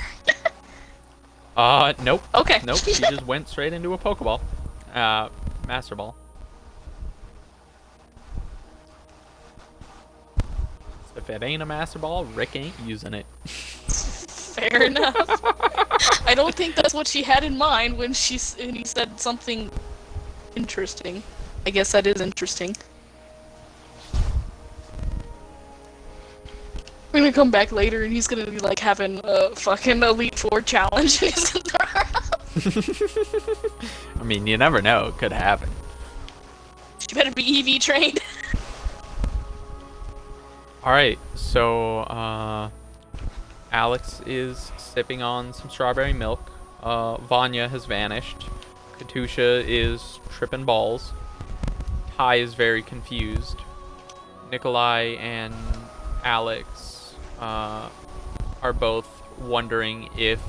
Nope. Okay. Nope, she just went straight into a Pokeball. Master Ball. If it ain't a Master Ball, Rick ain't using it. Fair enough. I don't think that's what she had in mind when he said something interesting. I guess that is interesting. We're gonna come back later and he's gonna be like having a fucking Elite Four challenge and he's gonna throw her out. I mean, you never know. It could happen. She better be EV trained. Alright, so, Alex is sipping on some strawberry milk. Vanya has vanished. Katusha is tripping balls. Ty is very confused. Nikolai and Alex are both wondering if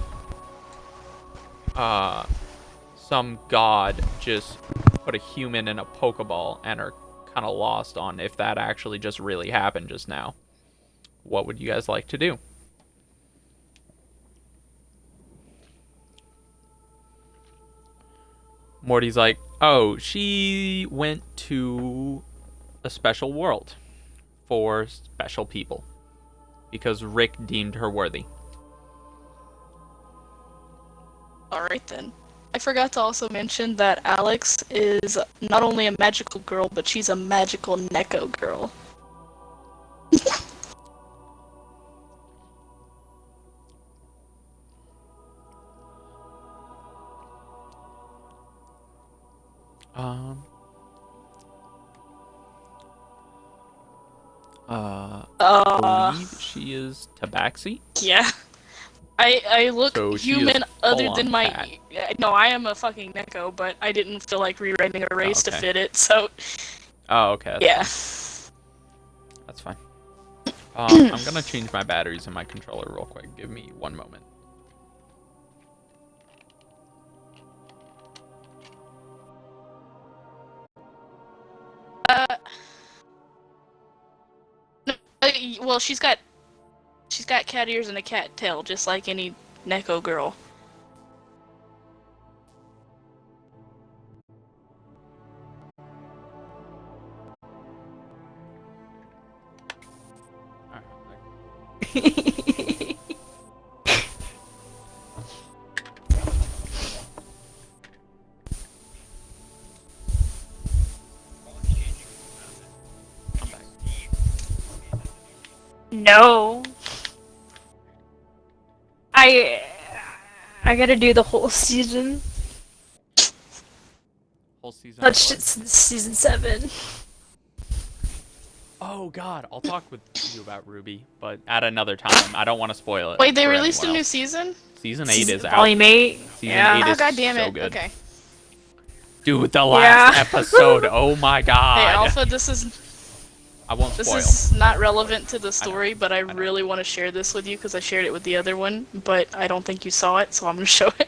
some god just put a human in a Pokeball and are kind of lost on if that actually just really happened just now. What would you guys like to do? Morty's like, oh, she went to a special world for special people because Rick deemed her worthy. Alright then. I forgot to also mention that Alex is not only a magical girl, but she's a magical Neko girl. I believe she is Tabaxi. Yeah. I look So she is human other full-on than my... cat. No, I am a fucking Neko, but I didn't feel like rewriting a race to okay. fit it, so... Oh, okay. Yeah. That's fine. I'm gonna change my batteries in my controller real quick. Give me 1 moment. Well, she's got cat ears and a cat tail, just like any Neko girl. I'm back. No. I gotta do the whole season. Whole season. That's of what? just season 7. Oh God, I'll talk with you about Ruby, but at another time. I don't want to spoil it. Wait, they for released a anyone new else. season? Season 8 is out. Volume 8. Season yeah. 8 Oh, is god damn so it. good. Okay. Dude, the last Yeah. episode. Oh my God. Hey, Alpha, this I won't spoil. is not relevant to the story, but I know. really want to share this with you because I shared it with the other one, but I don't think you saw it, so I'm gonna show it.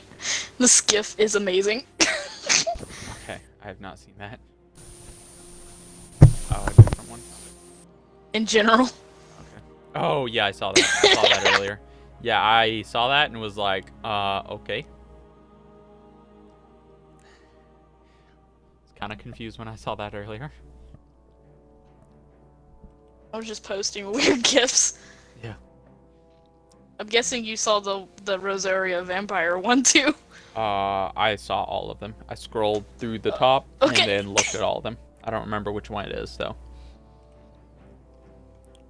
The skiff is amazing. Okay, I have not seen that. Oh, a different one. In general. Okay. Oh yeah, I saw that. I saw that earlier. Yeah, I saw that and was like, okay. I was kind of confused when I saw that earlier. I was just posting weird gifs. Yeah. I'm guessing you saw the Rosaria vampire one too. I saw all of them. I scrolled through the top Okay. and then looked at all of them. I don't remember which one it is though.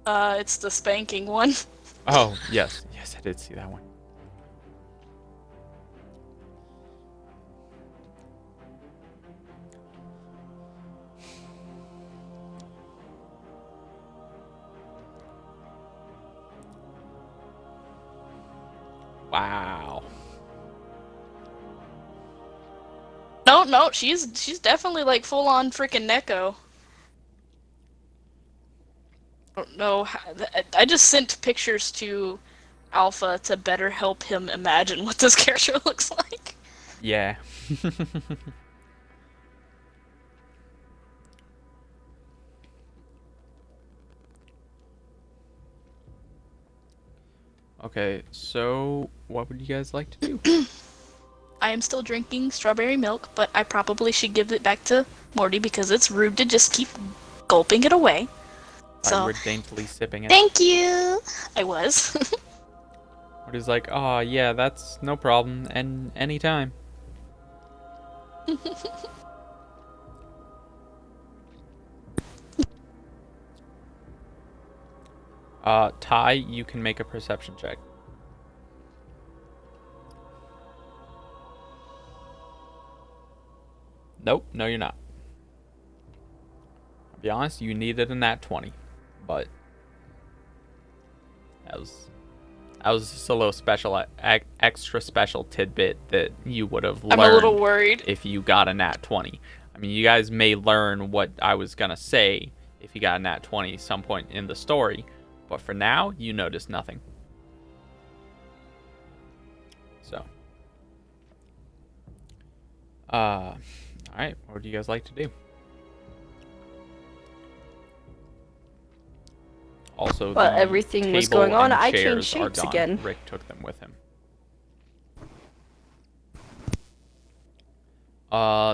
It's the spanking one. Oh, yes. Yes, I did see that one. Wow. No, she's definitely like full on freaking Neko. I don't know. I just sent pictures to Alpha to better help him imagine what this character looks like. Yeah. Okay, so what would you guys like to do? I am still drinking strawberry milk, but I probably should give it back to Morty because it's rude to just keep gulping it away. I So, were daintily sipping it. thank you! I was. Morty's like, oh yeah, that's no problem, and anytime. Ty, you can make a perception check. Nope, no you're not. I'll be honest, you needed a nat 20, but that was just a little special, extra special tidbit that you would have learned. I'm a little worried. If you got a nat 20. I mean, you guys may learn what I was gonna say if you got a nat 20 some point in the story, but for now, you notice nothing. So, all right, what would you guys like to do? Also, While the everything was table going on, and I chairs changed are shapes gone. again. Rick took them with him.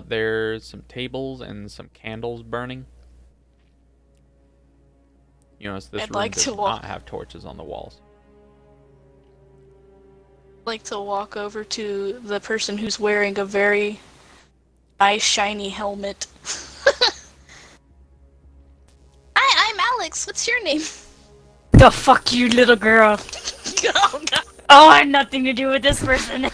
There's some tables and some candles burning. You notice this I'd room like does to not have torches on the walls. Like to walk over to the person who's wearing a very nice shiny helmet. Hi, I'm Alex. What's your name? The fuck you, little girl. Oh, God. Oh, I had nothing to do with this person.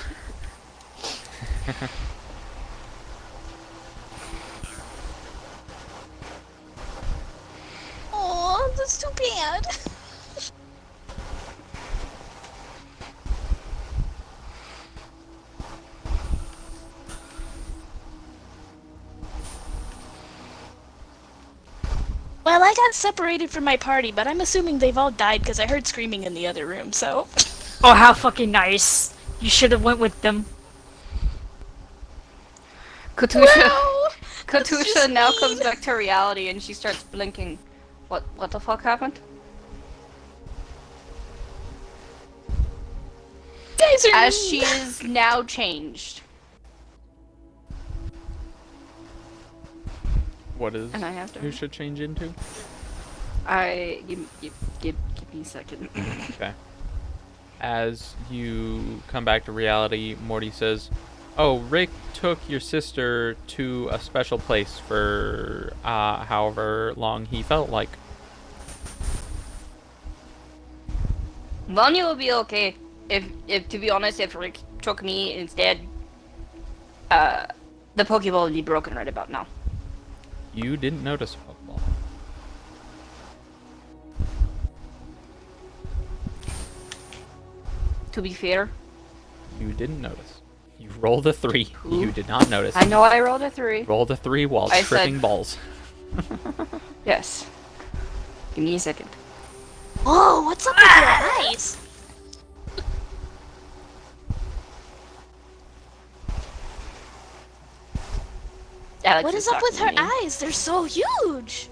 Oh, that's too bad. Well, I got separated from my party, but I'm assuming they've all died because I heard screaming in the other room, so... Oh, how fucking nice. You should have went with them. Katusha, Wow! That's Katusha just now mean. comes back to reality and she starts blinking. What the fuck happened? You guys are As mean. she is now changed. What is And I have to- who should change into? Give me a second. Okay. As you come back to reality, Morty says, "Oh, Rick took your sister to a special place for however long he felt like." Vanya will be okay. If to be honest, if Rick took me instead, the Pokeball would be broken right about now. You didn't notice a Pokeball. To be fair, You didn't notice. You rolled a 3. You did not notice. I know I rolled a 3. Rolled a 3 while I tripping said- balls. Yes. Give me a second. Whoa, what's up with your eyes? Alex What is up talking with to her me. eyes? They're so huge.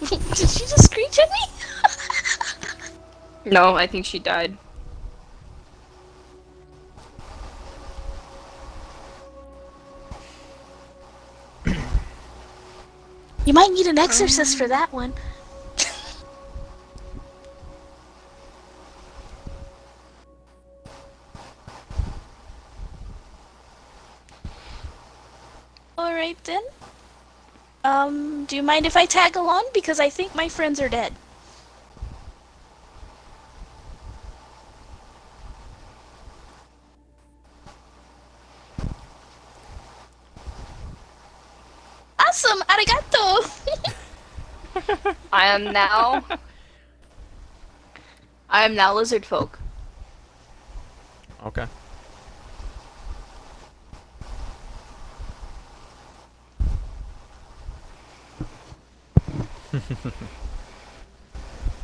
Did she just screech at me? No, I think she died. You might need an exorcist for that one. Alright then. Do you mind if I tag along? Because I think my friends are dead. Awesome! Arigato! I am now. I am now lizard folk. Okay.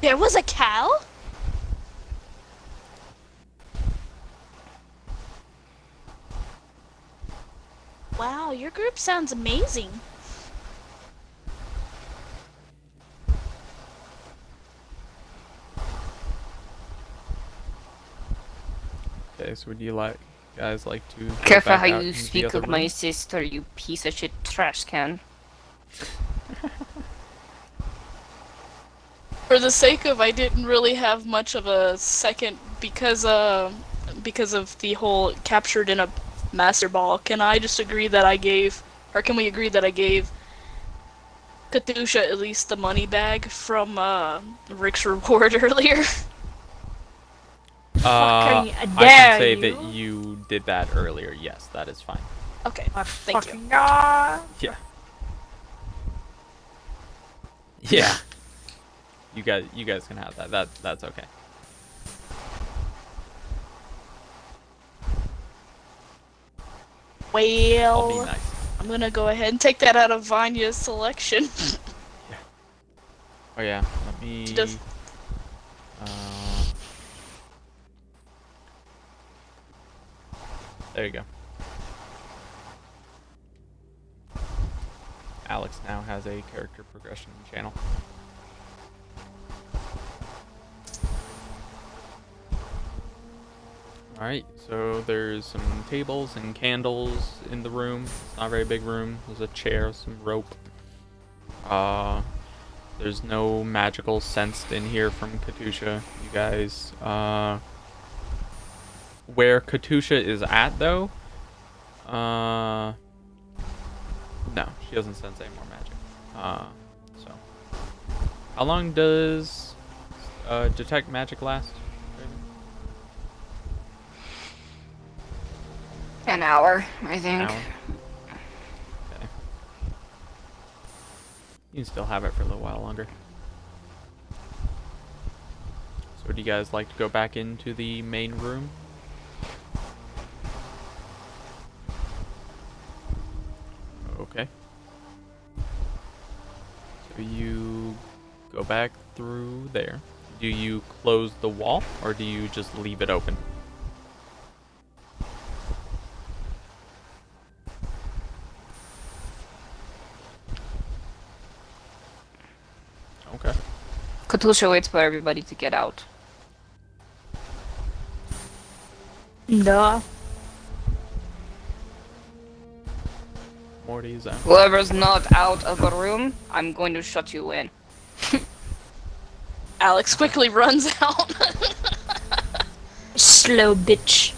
There was a cow? Wow, your group sounds amazing. Okay, so would you guys like to go Careful back how out you into the speak other of my room? sister, you piece of shit trash can. For the sake of I didn't really have much of a second because of the whole captured in a master ball, can I just agree that I gave, or can we agree that I gave Katusha at least the money bag from Rick's reward earlier? I Fucking can dare say you. that you did that earlier. Yes, that is fine. Okay, My thank you. fucking god. Yeah. Yeah. You guys can have that. That's okay. I'll be Well, nice. I'm gonna go ahead and take that out of Vanya's selection. Oh yeah. Let me. She does. There you go. Alex now has a character progression channel. Alright, so there's some tables and candles in the room. It's not a very big room. There's a chair, some rope. There's no magical sensed in here from Katusha. You guys, where Katusha is at though, no, she doesn't sense any more magic. So, how long does detect magic last? An hour, I think. An hour? Okay. You can still have it for a little while longer. So would you guys like to go back into the main room? Okay. So you go back through there. Do you close the wall or do you just leave it open? Okay. Katusha waits for everybody to get out. Duh. Morty's out. Whoever's not out of the room, I'm going to shut you in. Alex quickly runs out. Slow bitch.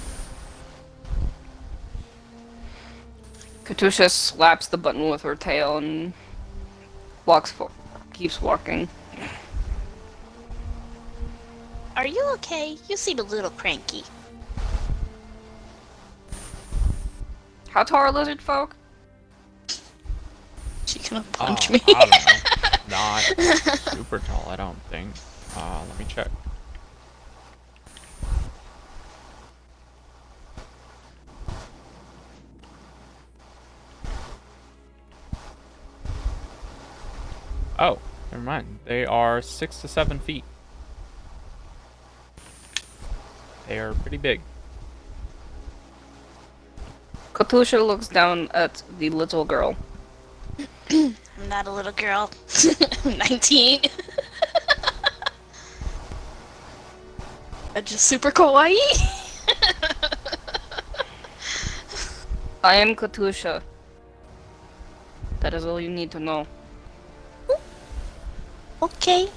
Katusha slaps the button with her tail and keeps walking. Are you okay? You seem a little cranky. How tall are lizard folk? She gonna punch me. I don't know. Not super tall, I don't think. Let me check. Oh, never mind. They are 6 to 7 feet. They are pretty big. Katusha looks down at the little girl. I'm not a little girl. I'm 19. That's just super kawaii. I am Katusha. That is all you need to know. Okay.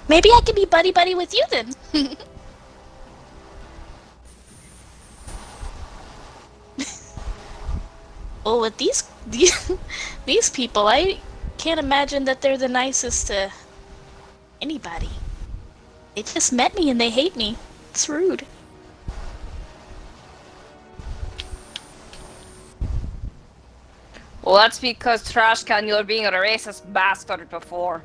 Maybe I could be buddy-buddy with you then. Well, with these people, I can't imagine that they're the nicest to anybody. They just met me and they hate me. It's rude. Well, that's because Trash Can, you're being a racist bastard before.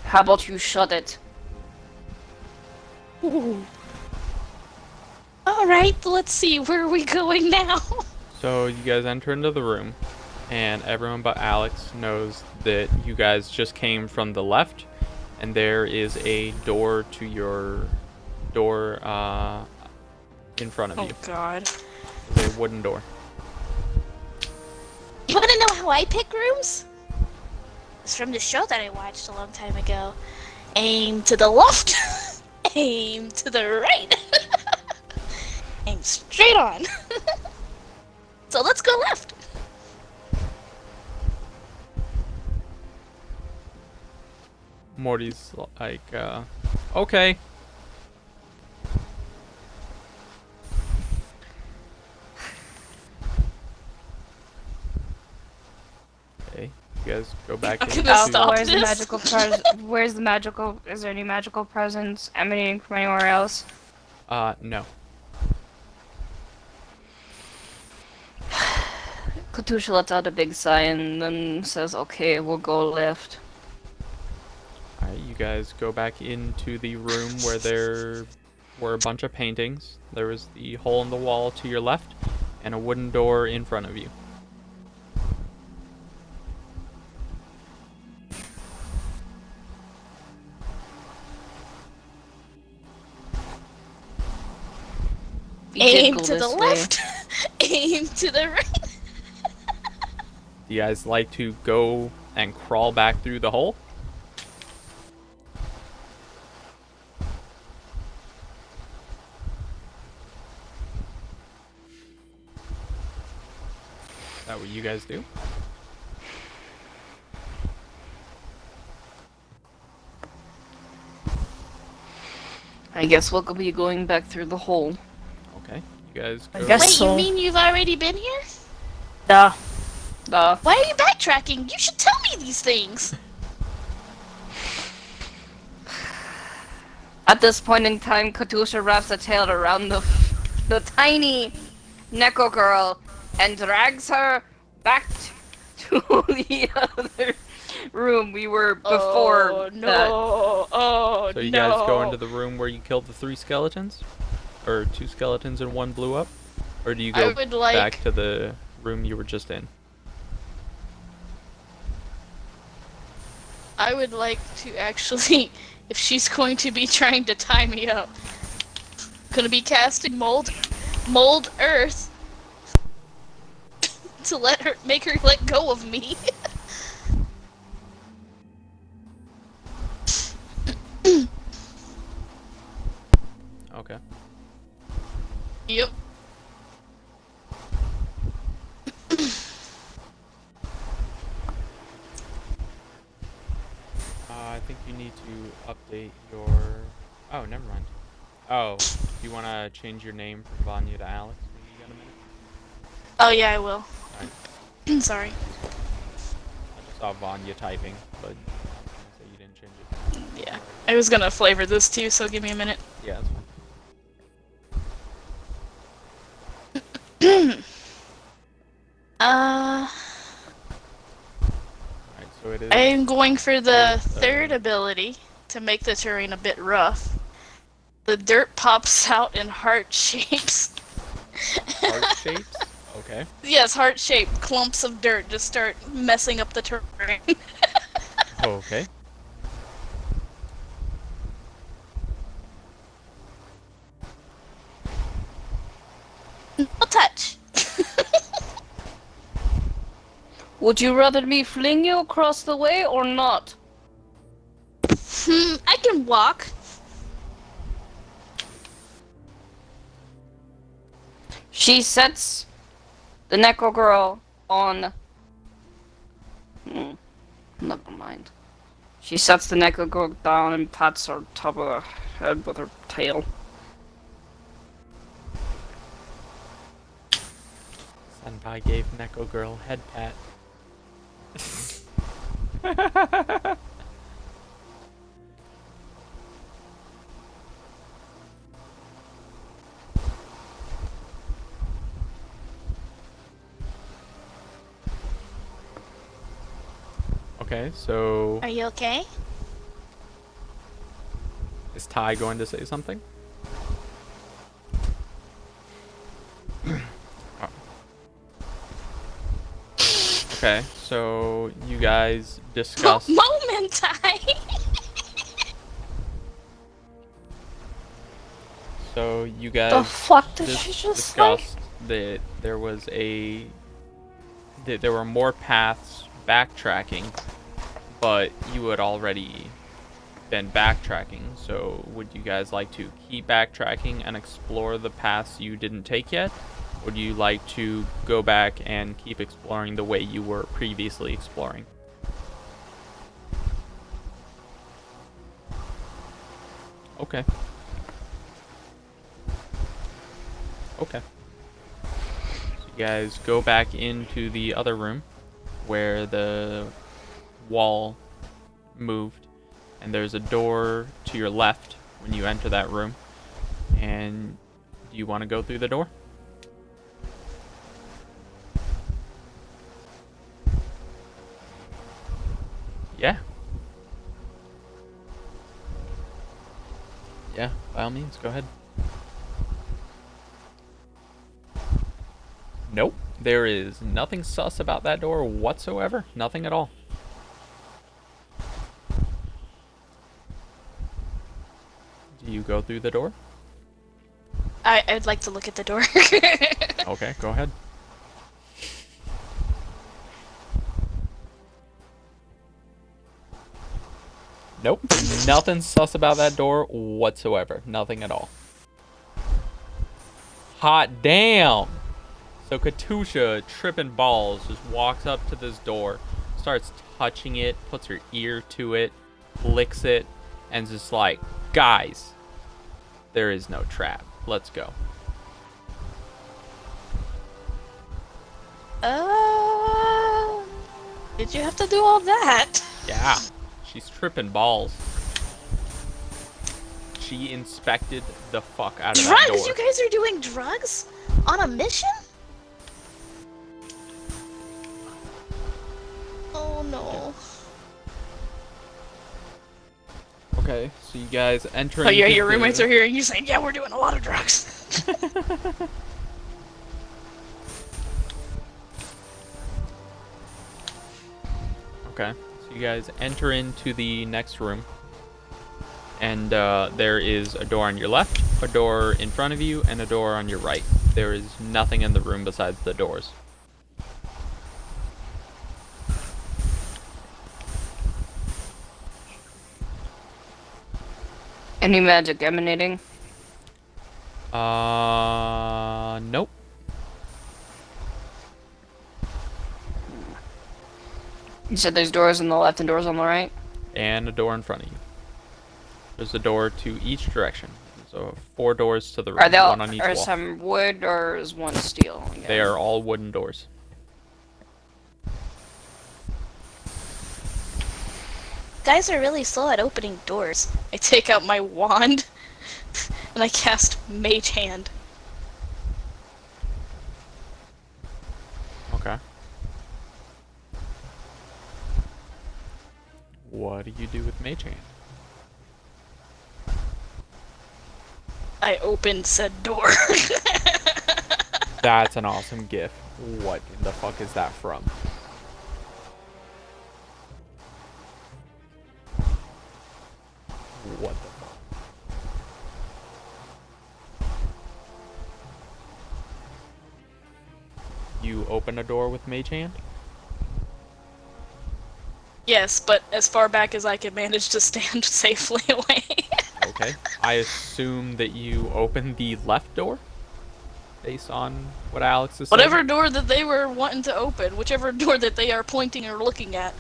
How about you shut it? Ooh. All right, let's see. Where are we going now? So you guys enter into the room, and everyone but Alex knows that you guys just came from the left, and there is a door to your door in front of you. Oh God. It's a wooden door. You want to know how I pick rooms? It's from the show that I watched a long time ago. Aim to the left. Aim to the right. Aim straight on. So let's go left. Morty's like, okay. You guys go back I'm into. gonna stop Where's the this. magical Where's the magical? Is there any magical presence emanating from anywhere else? No. Katusha lets out a big sigh and then says, "Okay, we'll go left." Alright, you guys go back into the room where there were a bunch of paintings. There was the hole in the wall to your left, and a wooden door in front of you. We did Aim go to the this way. left. Aim to the right. Do you guys like to go and crawl back through the hole? Is that what you guys do? I guess we'll be going back through the hole. Okay, you guys I go. guess Wait, so. you mean you've already been here? Duh. Why are you backtracking? You should tell me these things. At this point in time, Katusha wraps a tail around the tiny Neko girl and drags her back to the other room we were before. Oh no! Oh So you no! guys go into the room where you killed the 3 skeletons? Or 2 skeletons and 1 blew up? Or do you I go would like- back to the room you were just in? I would like to actually, if she's going to be trying to tie me up, gonna be casting mold earth to make her let go of me. Okay. Yep. I think you need to update your... Oh, never mind. Oh, do you want to change your name from Vanya to Alex when you got a minute? Oh yeah, I will. Alright. Sorry. I just saw Vanya typing, but say you didn't change it. Yeah. I was gonna flavor this too, so give me a minute. Yeah, that's fine. Uh, Alright, so it is... I am going for the Yes, third ability to make the terrain a bit rough. The dirt pops out in heart shapes. Heart shapes? Okay. Yes, heart-shaped clumps of dirt just start messing up the terrain. Okay. No touch. Would you rather me fling you across the way or not? I can walk. She sets the Neko girl on. Never mind. She sets the Neko girl down and pats her top of her head with her tail. Senpai gave Neko girl head pat. Okay, so Are you okay? is Ty going to say something? Oh. Okay, so you guys discuss. Moment time. So you The guys fuck did she just say? discussed that there was that there were more paths backtracking, but you had already been backtracking. So would you guys like to keep backtracking and explore the paths you didn't take yet? Would you like to go back and keep exploring the way you were previously exploring? Okay. Okay. So you guys go back into the other room where the wall moved, and there's a door to your left when you enter that room. And do you want to go through the door? Yeah. Yeah, by all means, go ahead. Nope. There is nothing sus about that door whatsoever. Nothing at all. Do you go through the door? I'd like to look at the door. Okay, go ahead. Nope. Nothing sus about that door whatsoever. Nothing at all. Hot damn! So Katusha, tripping balls, just walks up to this door, starts touching it, puts her ear to it, licks it, and is just like, guys, there is no trap. Let's go. Did you have to do all that? Yeah, she's tripping balls. She inspected the fuck out of that door. Drugs? You guys are doing drugs? On a mission? Oh no. Okay, so you guys enter. Oh yeah, into your the- roommates are here and you're saying, yeah, we're doing a lot of drugs. Okay, so you guys enter into the next room, and there is a door on your left, a door in front of you, and a door on your right. There is nothing in the room besides the doors. Any magic emanating? Nope. You said there's doors on the left and doors on the right? And a door in front of you. There's a door to each direction. So 4 doors to the room, Are they all, one on each are wall. some wood or is one steel? Again? They are all wooden doors. Guys are really slow at opening doors. I take out my wand and I cast Mage Hand. Okay. What do you do with Mage Hand? I open said door. That's an awesome gif. What in the fuck is that from? What the fuck? You open a door with Mage Hand? Yes, but as far back as I can manage to stand safely away. Okay. I assume that you open the left door? Based on what Alex is saying? Whatever door that they were wanting to open, whichever door that they are pointing or looking at.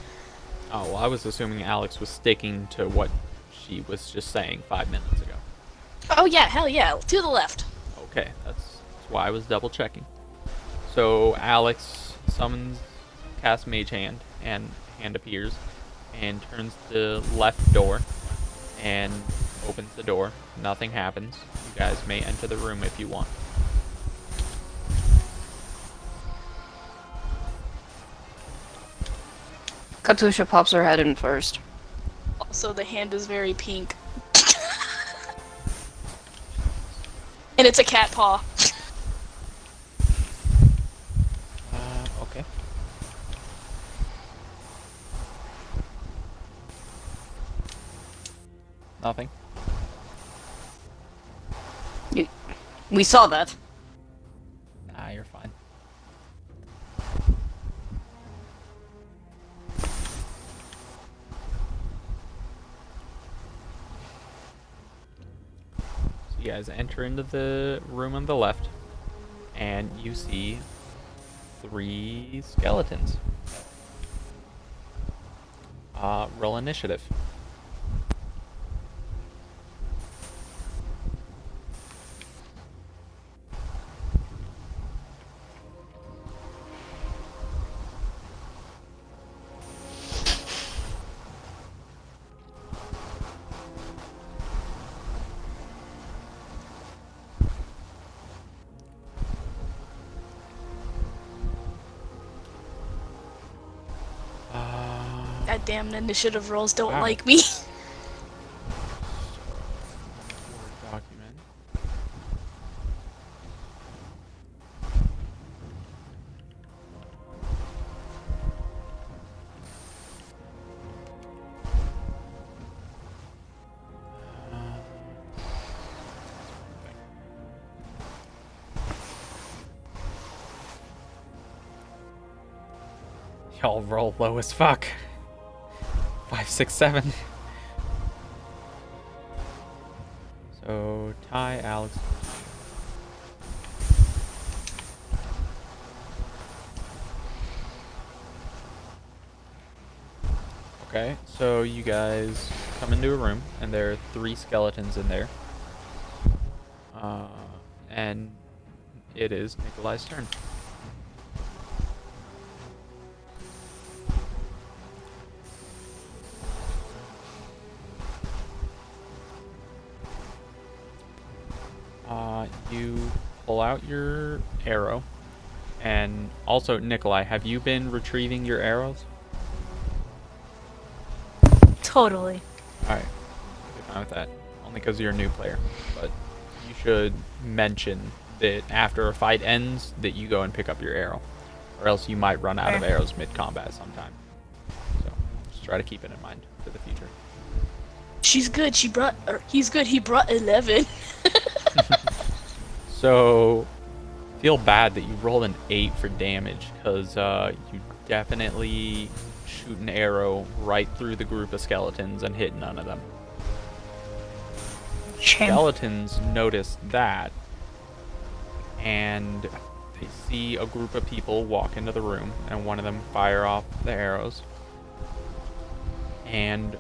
Oh, well, I was assuming Alex was sticking to what she was just saying 5 minutes ago. Oh yeah, hell yeah, to the left. Okay, that's why I was double checking. So Alex casts Mage Hand, and hand appears, and turns the left door, and opens the door. Nothing happens. You guys may enter the room if you want. Katusha pops her head in first. Also, the hand is very pink. And it's a cat paw. Okay. Nothing. We saw that. Nah, you're fine. So you guys enter into the room on the left, and you see 3 skeletons. Roll initiative. Goddamn initiative rolls don't Wow. like me. Word document. Y'all roll low as fuck. 5, 6, 7. So Ty, Alex. Okay, so you guys come into a room, and there are 3 skeletons in there. And it is Nikolai's turn. You pull out your arrow, and also Nikolai, have you been retrieving your arrows? Totally. Alright, good fine with that. Only because you're a new player. But you should mention that after a fight ends, that you go and pick up your arrow. Or else you might run out of Okay. arrows mid-combat sometime. So, just try to keep it in mind for the future. She's good. He's good. He brought 11. So, feel bad that you rolled an 8 for damage, because you definitely shoot an arrow right through the group of skeletons and hit none of them. Shame. Skeletons notice that, and they see a group of people walk into the room, and one of them fire off the arrows. And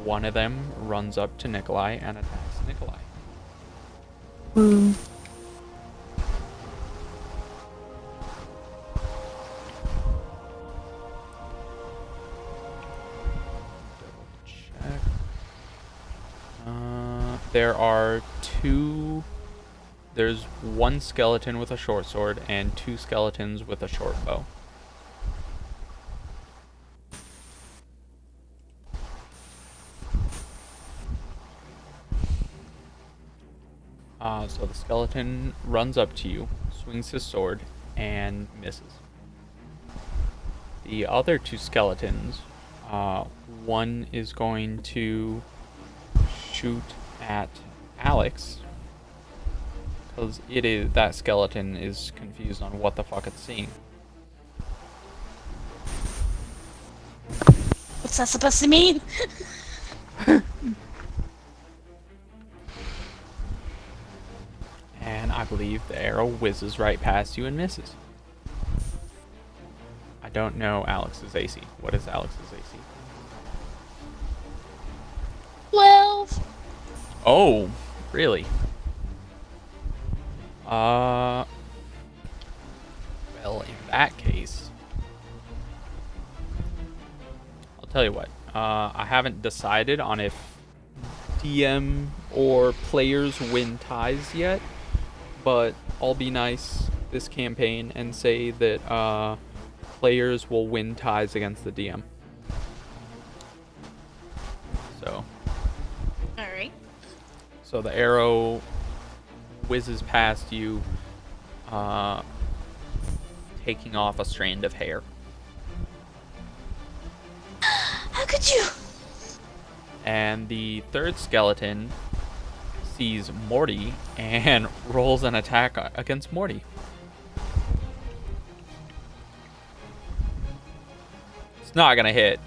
one of them runs up to Nikolai and attacks Nikolai. Ooh. Check. There are 2. There's 1 skeleton with a short sword and 2 skeletons with a short bow. So the skeleton runs up to you, swings his sword, and misses. The other 2 skeletons, one is going to shoot at Alex, because that skeleton is confused on what the fuck it's seeing. What's that supposed to mean? And I believe the arrow whizzes right past you and misses. I don't know Alex's AC. What is Alex's AC? 12. Oh, really? Well, in that case, I'll tell you what. I haven't decided on if DM or players win ties yet, but I'll be nice this campaign and say that players will win ties against the DM. So Alright. So the arrow whizzes past you, taking off a strand of hair. How could you? And the 3rd skeleton sees Morty and rolls an attack against Morty. It's not gonna hit.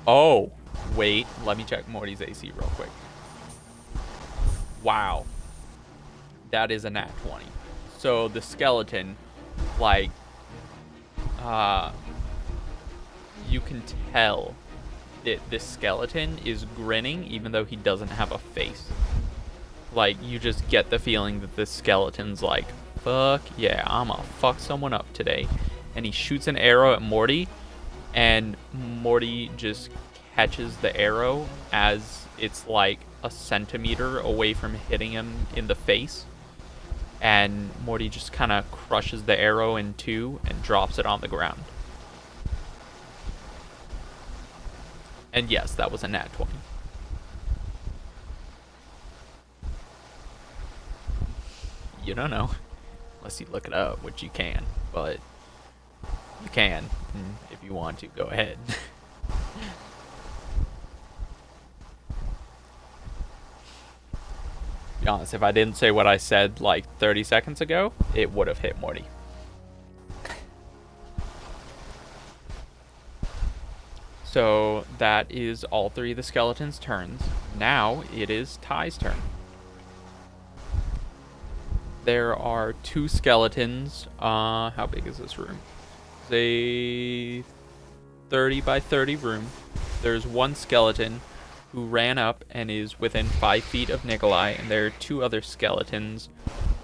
Oh, wait. Let me check Morty's AC real quick. Wow. That is a nat 20. So the skeleton, you can tell that this skeleton is grinning even though he doesn't have a face. You just get the feeling that this skeleton's like, fuck yeah, I'ma fuck someone up today. And he shoots an arrow at Morty, and Morty just catches the arrow as it's like a centimeter away from hitting him in the face. And Morty just kind of crushes the arrow in 2 and drops it on the ground. And yes, that was a nat 20. You don't know. Unless you look it up, which you can. But you can. If you want to, go ahead. Be honest, if I didn't say what I said like 30 seconds ago, it would have hit Morty. So that is all three of the skeletons' turns. Now it is Ty's turn. There are two skeletons. How big is this room? It's a 30 by 30 room. There's one skeleton who ran up and is within 5 feet of Nikolai, and there are two other skeletons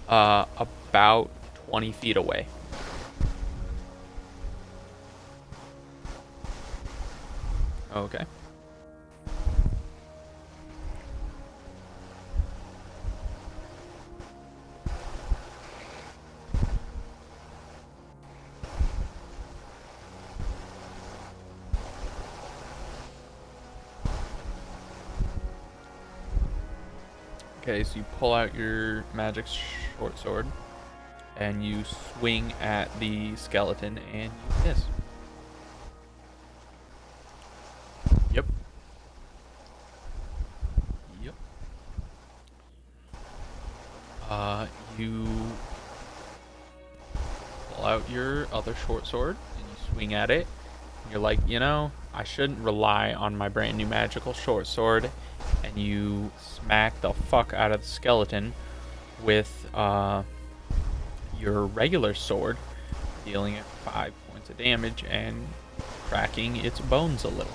about 20 feet away. Okay. Okay, so you pull out your magic short sword and you swing at the skeleton and you miss. Yep. Yep. You pull out your other short sword and you swing at it. And you're like, I shouldn't rely on my brand new magical short sword. And you smack the fuck out of the skeleton with your regular sword, dealing it 5 points of damage and cracking its bones a little.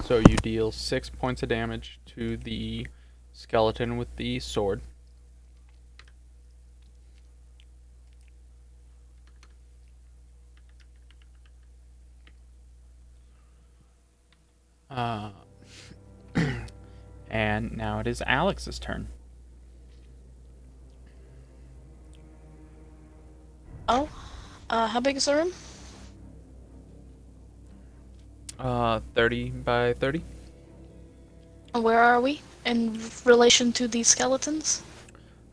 So you deal 6 points of damage to the skeleton with the sword. And now it is Alex's turn. Oh, how big is the room? 30 by 30. Where are we in relation to these skeletons?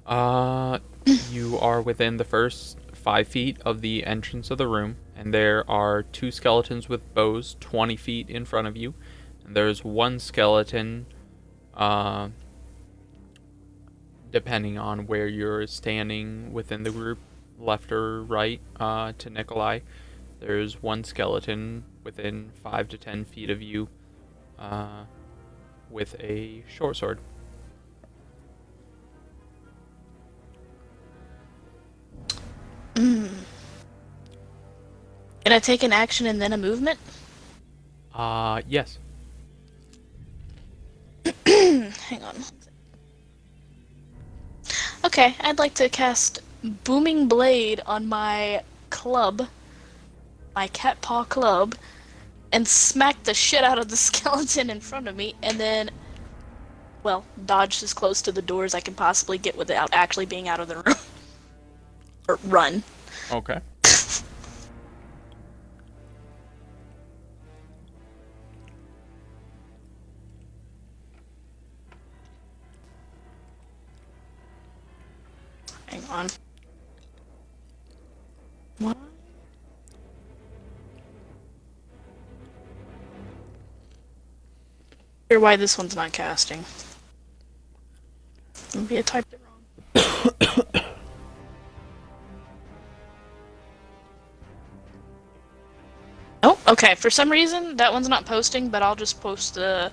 You are within the first 5 feet of the entrance of the room, and there are two skeletons with bows 20 feet in front of you, and there's one skeleton, depending on where you're standing within the group, left or right, to Nikolai. There's one skeleton within 5 to 10 feet of you, with a short sword. Can I take an action and then a movement? Yes. Hang on. Okay, I'd like to cast Booming Blade on my club, my cat paw club, and smack the shit out of the skeleton in front of me, and then, well, dodge as close to the door as I can possibly get without actually being out of the room. Or run. Okay. Hang on. What? Hear why this one's not casting. Maybe I typed it wrong. Oh, okay. For some reason, that one's not posting, but I'll just post the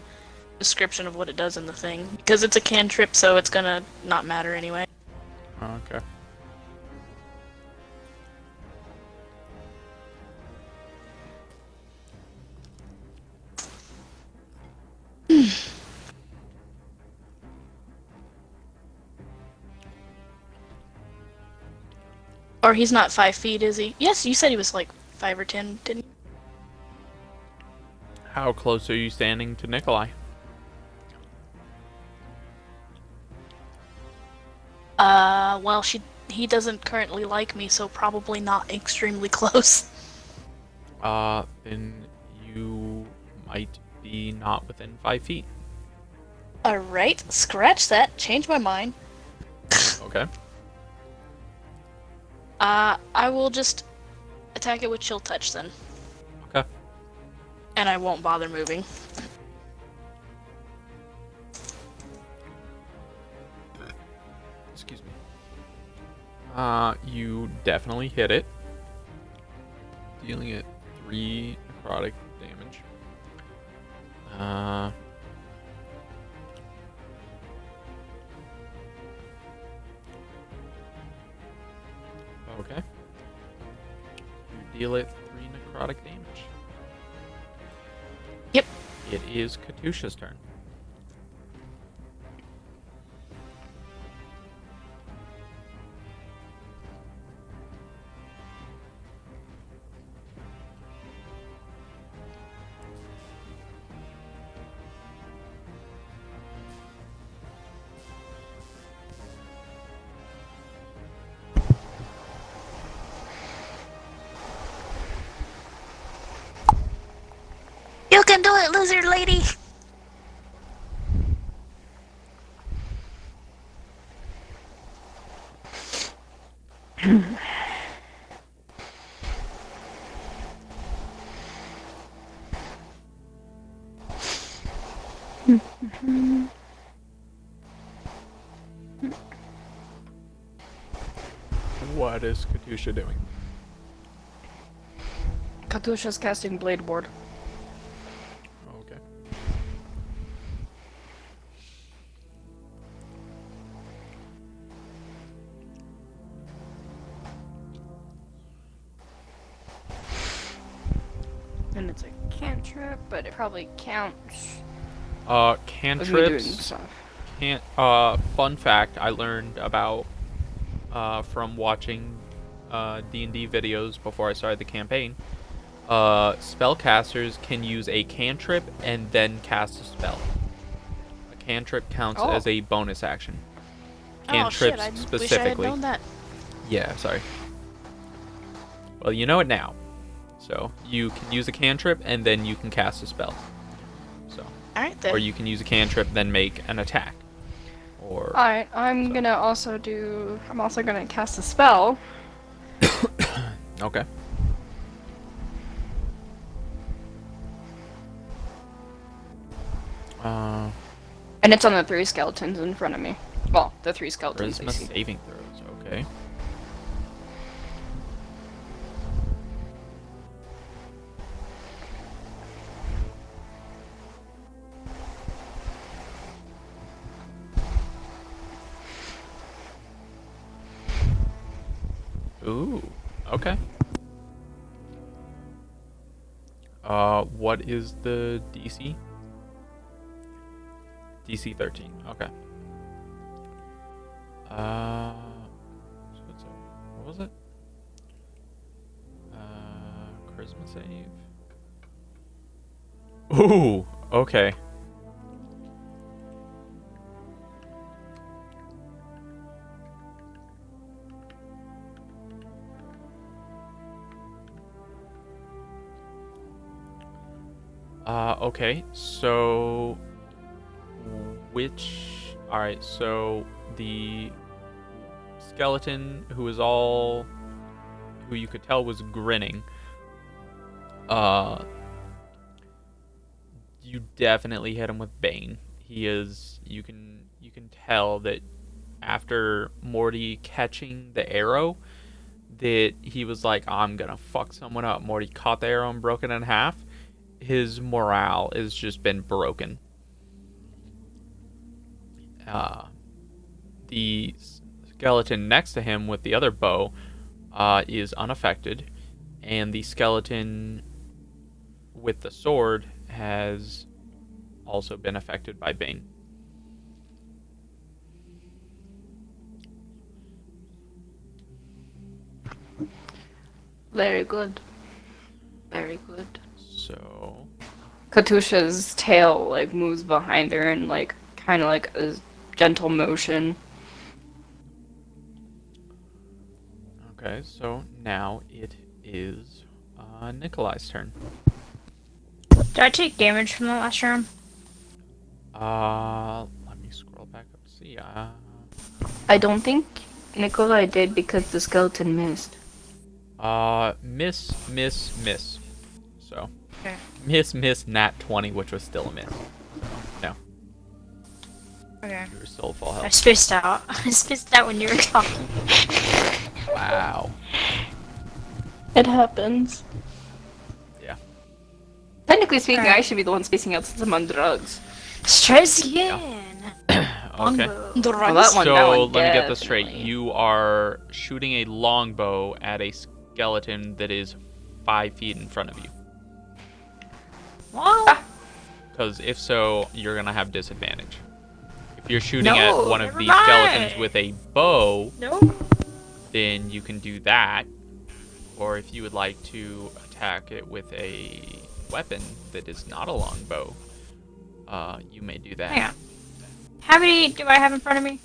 description of what it does in the thing. Because it's a cantrip, so it's gonna not matter anyway. Okay. Or he's not 5 feet, is he? Yes, you said he was like 5 or 10, didn't you? How close are you standing to Nikolai? Well, he doesn't currently like me, so probably not extremely close. Then you might be not within 5 feet. Alright, scratch that. Change my mind. Okay. I will just attack it with Chill Touch then. Okay. And I won't bother moving. Excuse me. You definitely hit it. Dealing it 3 necrotic damage. Okay. You deal it 3 necrotic damage. Yep. It is Katusha's turn. You can do it, lizard lady! What is Katusha doing? Katusha's casting Blade Ward. Okay. And it's a cantrip, but it probably counts. With me doing Cantrips stuff. can't. Fun fact I learned about from watching D&D videos before I started the campaign. Spellcasters can use a cantrip and then cast a spell. A cantrip counts Oh. as a bonus action. Oh shit, Cantrips I wish I had specifically. known that. Yeah, sorry. Well, you know it now. So you can use a cantrip and then you can cast a spell. So, Alright then. or you can use a cantrip then make an attack. Or Alright, I'm also gonna cast a spell. okay. And it's on the 3 skeletons in front of me. Well, the 3 skeletons. Charisma saving throws. Okay. Ooh. Okay. What is the DC? DC 13. Okay. So it's what was it? Charisma save. Ooh. Okay. Okay, so alright, so the skeleton who you could tell was grinning, you definitely hit him with Bane. You can tell that after Morty catching the arrow, that he was like, I'm gonna fuck someone up. Morty caught the arrow and broke it in half. His morale has just been broken. The skeleton next to him with the other bow is unaffected, and the skeleton with the sword has also been affected by Bane. Very good. Very good. So, Katusha's tail like moves behind her and like kind of like a gentle motion. okay, so now it is Nikolai's turn. Did I take damage from the last round? Let me scroll back up to see. I don't think Nikolai did because the skeleton missed. Miss. So, Okay. miss, nat 20, which was still a miss. No, Okay. you were still full I health. spaced out. I spaced out when you were talking. Wow. It happens. Yeah. Technically speaking, I Alright. should be the one spacing out since I'm on drugs. Let's try this again. Okay. Longbow. Well, that one, So let me get this straight. definitely. You are shooting a longbow at a skeleton that is 5 feet in front of you. What? Because if so, you're gonna have disadvantage. If you're shooting No, at one of never these mind. skeletons with a bow, No. then you can do that. Or if you would like to attack it with a weapon that is not a longbow, you may do that. Hang on. How many do I have in front of me?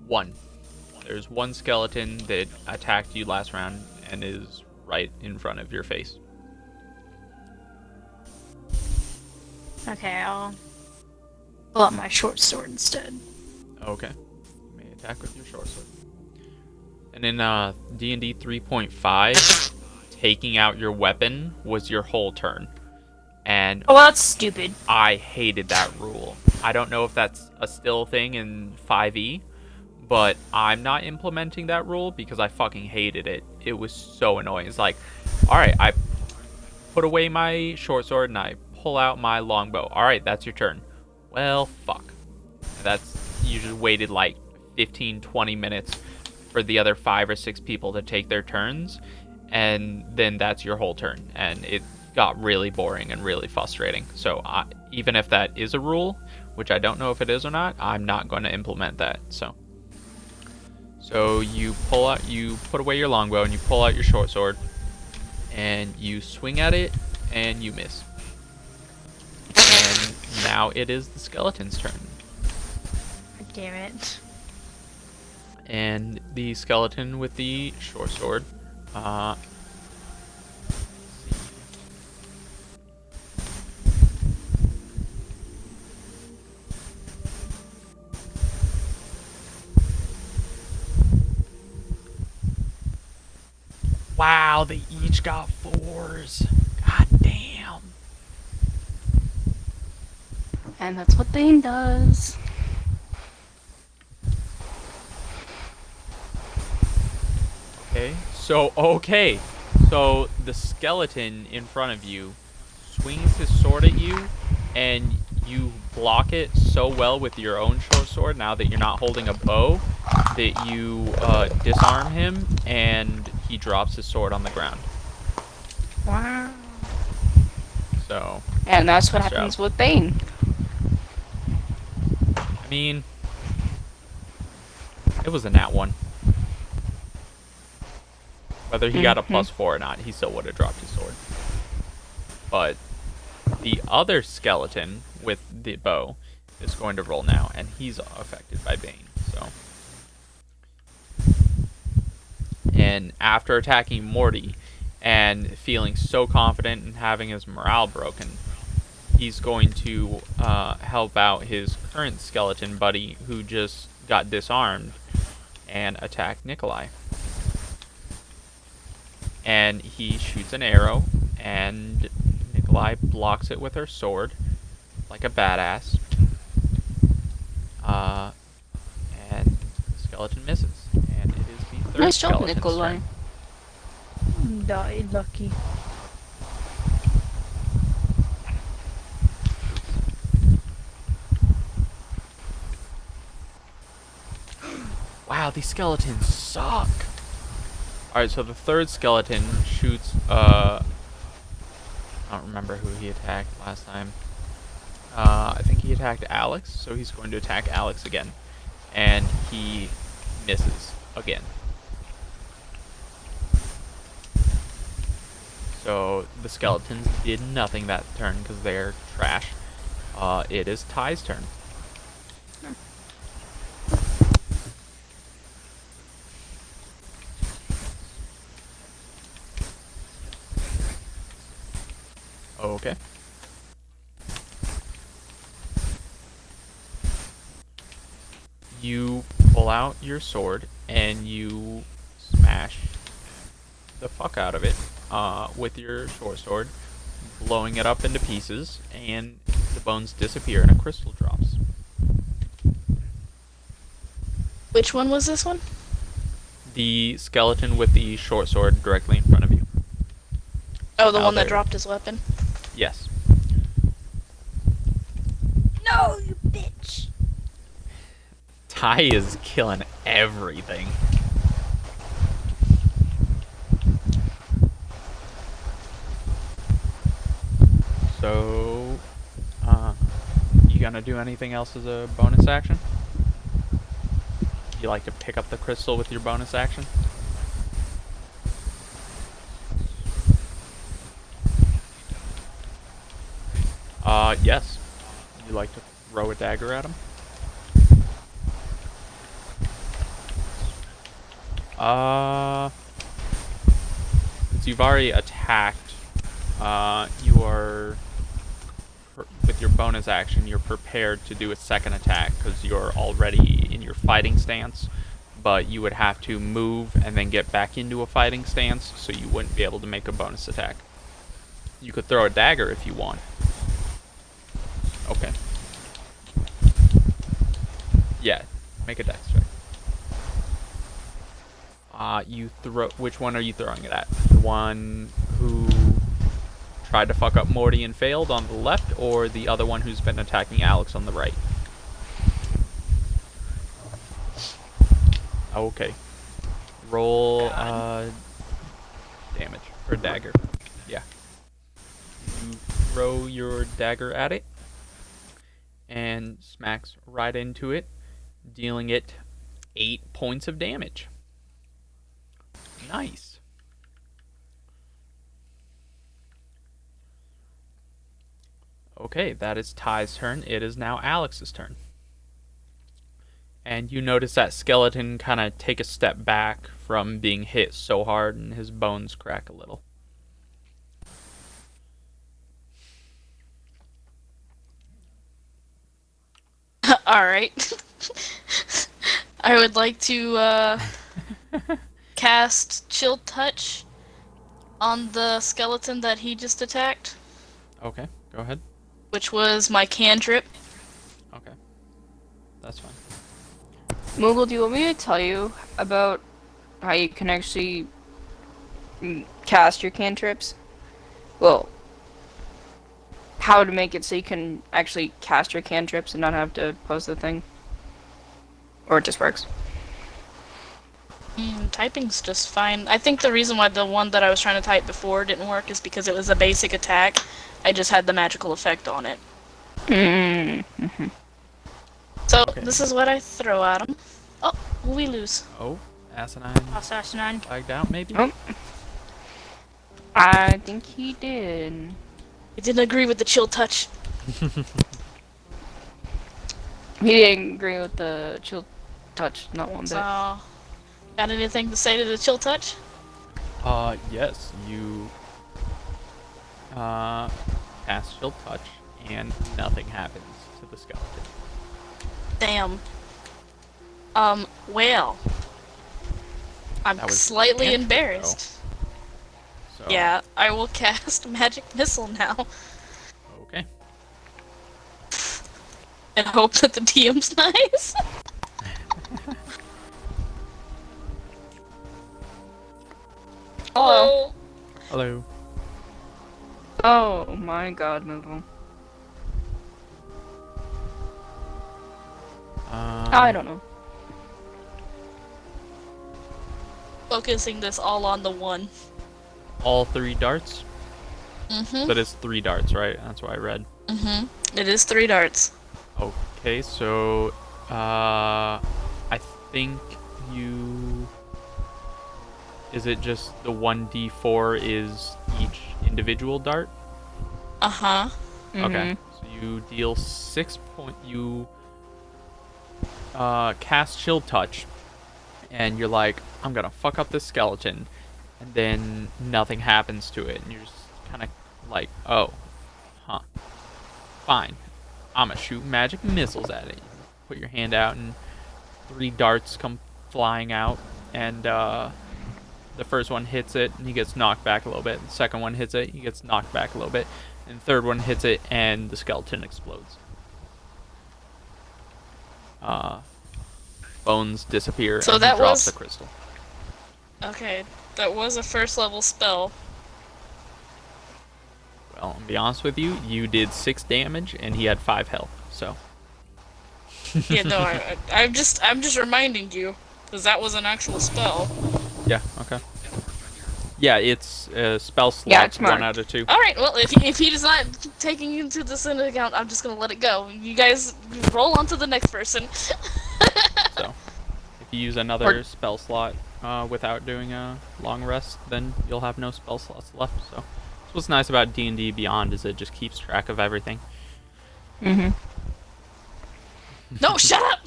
One. There's one skeleton that attacked you last round and is right in front of your face. Okay, I'll pull out my short sword instead. Okay. You may attack with your short sword. And in D&D 3.5, taking out your weapon was your whole turn. And Oh, well, that's stupid. I hated that rule. I don't know if that's a still thing in 5e, but I'm not implementing that rule because I fucking hated it. It was so annoying. It's like, alright, I put away my short sword and I pull out my longbow. Alright, that's your turn. Well, fuck. You just waited like 15, 20 minutes for the other 5 or 6 people to take their turns, and then that's your whole turn. And it got really boring and really frustrating. So even if that is a rule, which I don't know if it is or not, I'm not going to implement that. So you put away your longbow and you pull out your short sword and you swing at it and you miss. And now it is the skeleton's turn. Damn it. And the skeleton with the short sword, wow, they each got 4s. God damn. And that's what Thane does. Okay, so the skeleton in front of you swings his sword at you, and you block it so well with your own short sword now that you're not holding a bow that you disarm him, and he drops his sword on the ground. Wow. So, And that's what Good job. happens with Thane. I mean, it was a nat 1. Whether he got a +4 or not, he still would have dropped his sword. But the other skeleton with the bow is going to roll now, and he's affected by Bane. So, and after attacking Morty and feeling so confident and having his morale broken, he's going to help out his current skeleton buddy who just got disarmed and attack Nikolai. And he shoots an arrow, and Nikolai blocks it with her sword, like a badass. And the skeleton misses, and it is the third Nice job, skeleton's Nikolai. turn. Died lucky. Wow, these skeletons suck. Alright, so the third skeleton shoots, I don't remember who he attacked last time. I think he attacked Alex, so he's going to attack Alex again. And he misses again. So the skeletons did nothing that turn because they're trash. It is Ty's turn. Okay. You pull out your sword and you smash the fuck out of it with your short sword, blowing it up into pieces, and the bones disappear and a crystal drops. Which one was this one? The skeleton with the short sword directly in front of you. Oh, the Now one that there. dropped his weapon. Yes. No, you bitch! Ty is killing everything. So, you gonna do anything else as a bonus action? You like to pick up the crystal with your bonus action? Yes. You like to throw a dagger at him? Since you've already attacked, you are, with your bonus action, you're prepared to do a second attack because you're already in your fighting stance, but you would have to move and then get back into a fighting stance, so you wouldn't be able to make a bonus attack. You could throw a dagger if you want. Okay. Yeah, make a dex check. Which one are you throwing it at? The one who tried to fuck up Morty and failed on the left, or the other one who's been attacking Alex on the right? Okay. Roll, damage. Or dagger. Yeah. You throw your dagger at it, and smacks right into it, dealing it 8 points of damage. Nice. Okay, that is Ty's turn. It is now Alex's turn. And you notice that skeleton kind of take a step back from being hit so hard, and his bones crack a little. Alright. I would like to cast Chill Touch on the skeleton that he just attacked, Okay, go ahead. which was my cantrip. Okay. That's fine. Moogle, do you want me to tell you about how you can actually cast your cantrips? Well, how to make it so you can actually cast your cantrips and not have to post the thing? Or it just works? Typing's just fine. I think the reason why the one that I was trying to type before didn't work is because it was a basic attack. I just had the magical effect on it. Mm-hmm. So, Okay. this is what I throw at him. Oh, we lose. Oh, Asinine Assassinine. flagged out, maybe? Oh. I think he did. He didn't agree with the Chill Touch. He didn't agree with the chill touch, not one bit. So, got anything to say to the Chill Touch? Yes, you cast Chill Touch, and nothing happens to the skeleton. Damn. Well. I'm That was slightly cantrip, embarrassed. So, Yeah, I will cast Magic Missile now Okay. and hope that the DM's nice. Hello. Hello. Oh my god, Moogle. I don't know. Focusing this all on the one. All 3 darts? Mm-hmm. That is 3 darts, right? That's what I read. Mm-hmm. It is 3 darts. Okay, so, I think you... Is it just the 1d4 is each individual dart. Uh-huh. Okay, so you deal 6 point. You cast Chill Touch, and you're like, I'm gonna fuck up this skeleton, and then nothing happens to it, and you're just kind of like, oh, huh, fine, I'm gonna shoot magic missiles at it. Put your hand out, and 3 darts come flying out, and the first one hits it, and he gets knocked back a little bit. The second one hits it, he gets knocked back a little bit, and the third one hits it, and the skeleton explodes. Bones disappear, So and that he drops was- the crystal. Okay, that was a first level spell. Well, to be honest with you, you did 6 damage, and he had 5 health, so... Yeah, no, I'm just reminding you, because that was an actual spell. Yeah, okay. Yeah, it's spell slot, Yeah, it's 1 marked. out of 2. All right, well, if he is not taking into this into account, I'm just gonna let it go. You guys roll on to the next person. So, if you use another spell slot without doing a long rest, then you'll have no spell slots left. So, that's what's nice about D&D Beyond is it just keeps track of everything. Mm-hmm. No, shut up.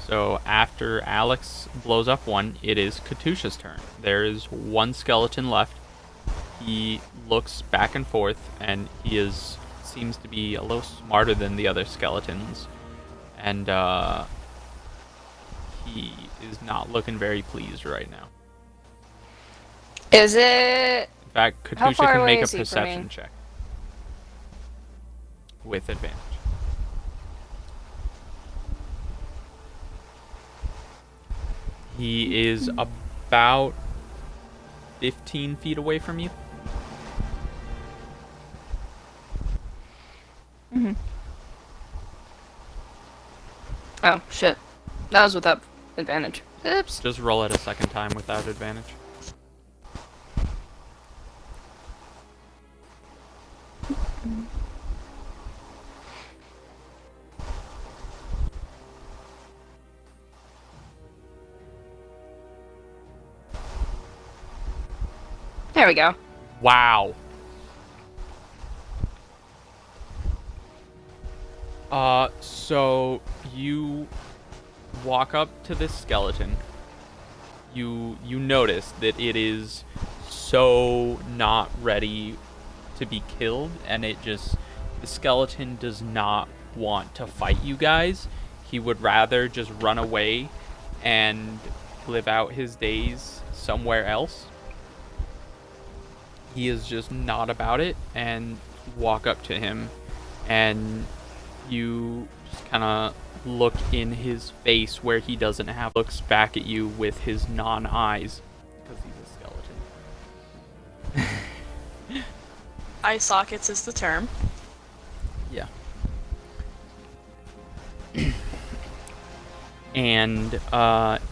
So, after Alex blows up one, it is Katusha's turn. There is 1 skeleton left. He looks back and forth, and he seems to be a little smarter than the other skeletons. And he is not looking very pleased right now. Is it? In fact, How Katusha far can away make a is he from perception me? check. With advantage. He is about 15 feet away from you. Mm-hmm. Oh shit, that was without advantage. Oops. Just roll it a second time without advantage. There we go. Wow. So you walk up to this skeleton. You notice that it is so not ready to be killed, and the skeleton does not want to fight you guys. He would rather just run away and live out his days somewhere else. He is just not about it, and walk up to him, and you just kind of look in his face where he doesn't have, looks back at you with his non-eyes because he's a skeleton. Eye sockets is the term. Yeah. And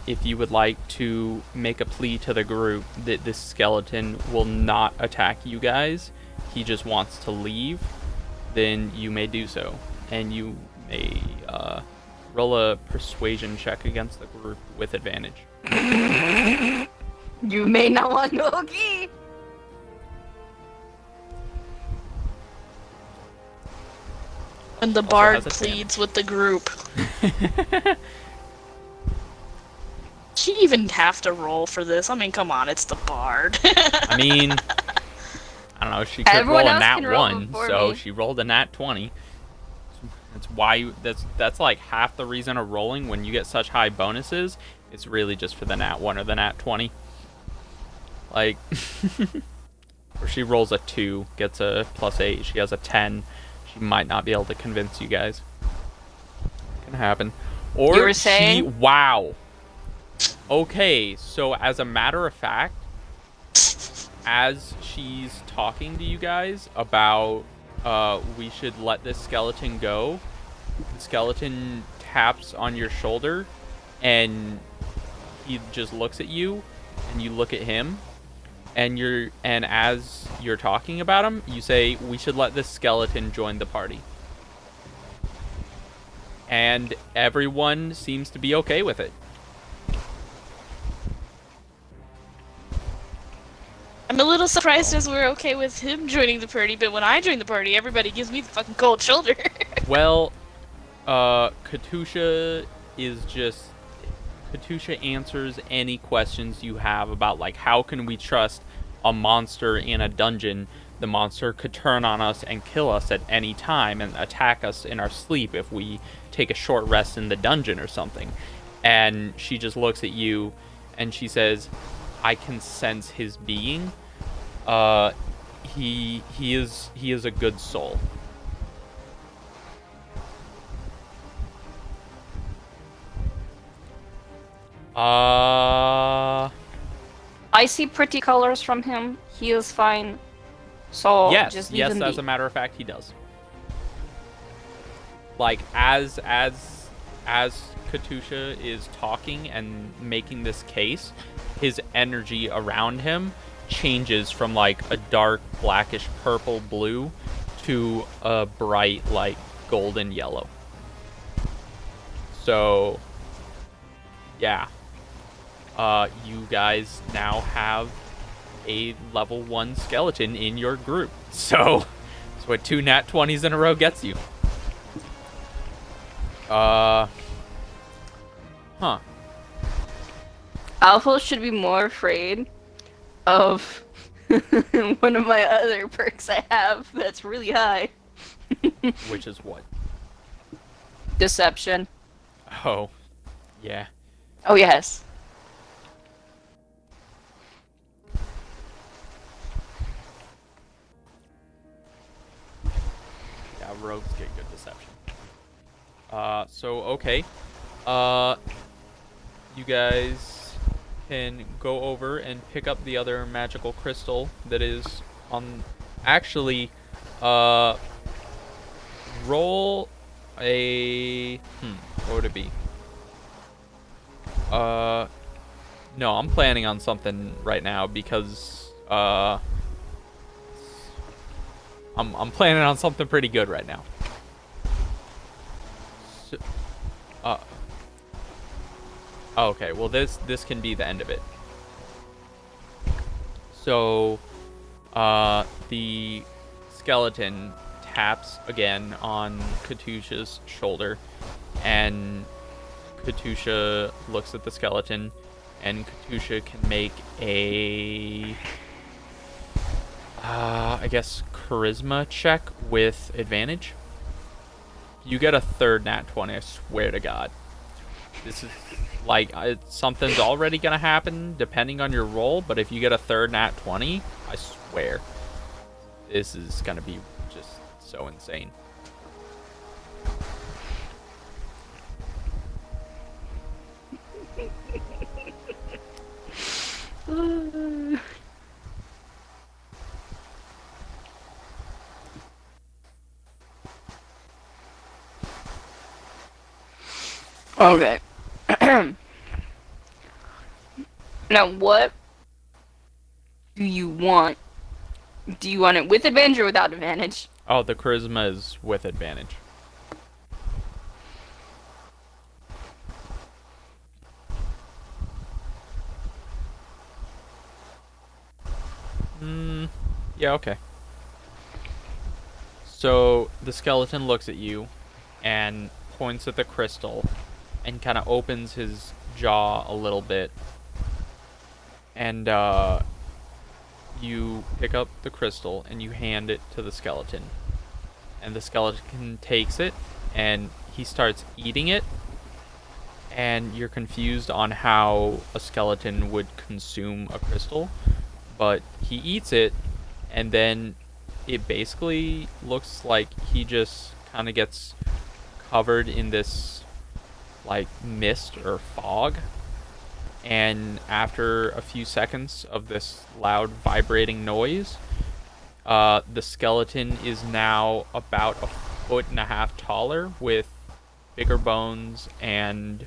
if you would like to make a plea to the group that this skeleton will not attack you guys, he just wants to leave, then you may do so. And you may roll a persuasion check against the group with advantage. You may not want no key. And the Also bard has a 10. pleads with the group. She even have to roll for this. I mean, come on, it's the bard. I mean, I don't know, she could Everyone roll a else nat can roll 1, before so me. she rolled a nat 20. That's why that's like half the reason of rolling when you get such high bonuses. It's really just for the nat 1 or the nat 20. Like, or she rolls a 2, gets a +8, she has a 10. She might not be able to convince you guys. Can happen. Or You were saying? wow. Okay, so as a matter of fact, as she's talking to you guys about we should let this skeleton go, the skeleton taps on your shoulder, and he just looks at you, and you look at him, and as you're talking about him, you say, we should let this skeleton join the party. And everyone seems to be okay with it. I'm a little little surprised as we're okay with him joining the party, but when I join the party, everybody gives me the fucking cold shoulder. Well, Katusha is just... Katusha answers any questions you have about, like, how can we trust a monster in a dungeon? The monster could turn on us and kill us at any time and attack us in our sleep if we take a short rest in the dungeon or something. And she just looks at you and she says, I can sense his being. He is a good soul. I see pretty colors from him. He is fine. So just leave him as be. a matter of fact, he does. Like as Katusha is talking and making this case, his energy around him changes from like a dark blackish purple blue to a bright like golden yellow. So yeah. You guys now have a level 1 skeleton in your group. So that's what 2 nat 20s in a row gets you. Huh. Alpha should be more afraid of one of my other perks I have that's really high. Which is what? Deception. Oh, yeah. Oh, yes. Yeah, rogues get good deception. So, okay. You guys can go over and pick up the other magical crystal that is on... Actually, roll a... what would it be? No, I'm planning on something right now because, I'm planning on something pretty good right now. So, okay, well this can be the end of it. So, the skeleton taps again on Katusha's shoulder, and Katusha looks at the skeleton, and Katusha can make a, I guess, charisma check with advantage. You get a third nat 20, I swear to God. This is, like, something's already gonna happen depending on your roll, but if you get a third nat 20, I swear, this is gonna be just so insane. Okay. Now, what do you want? Do you want it with advantage or without advantage? Oh, the charisma is with advantage. Yeah, okay. So the skeleton looks at you and points at the crystal and kind of opens his jaw a little bit. And you pick up the crystal and you hand it to the skeleton. And the skeleton takes it and he starts eating it. And you're confused on how a skeleton would consume a crystal. But he eats it, and then it basically looks like he just kind of gets covered in this, like, mist or fog. And after a few seconds of this loud vibrating noise, the skeleton is now about 1.5 feet taller with bigger bones, and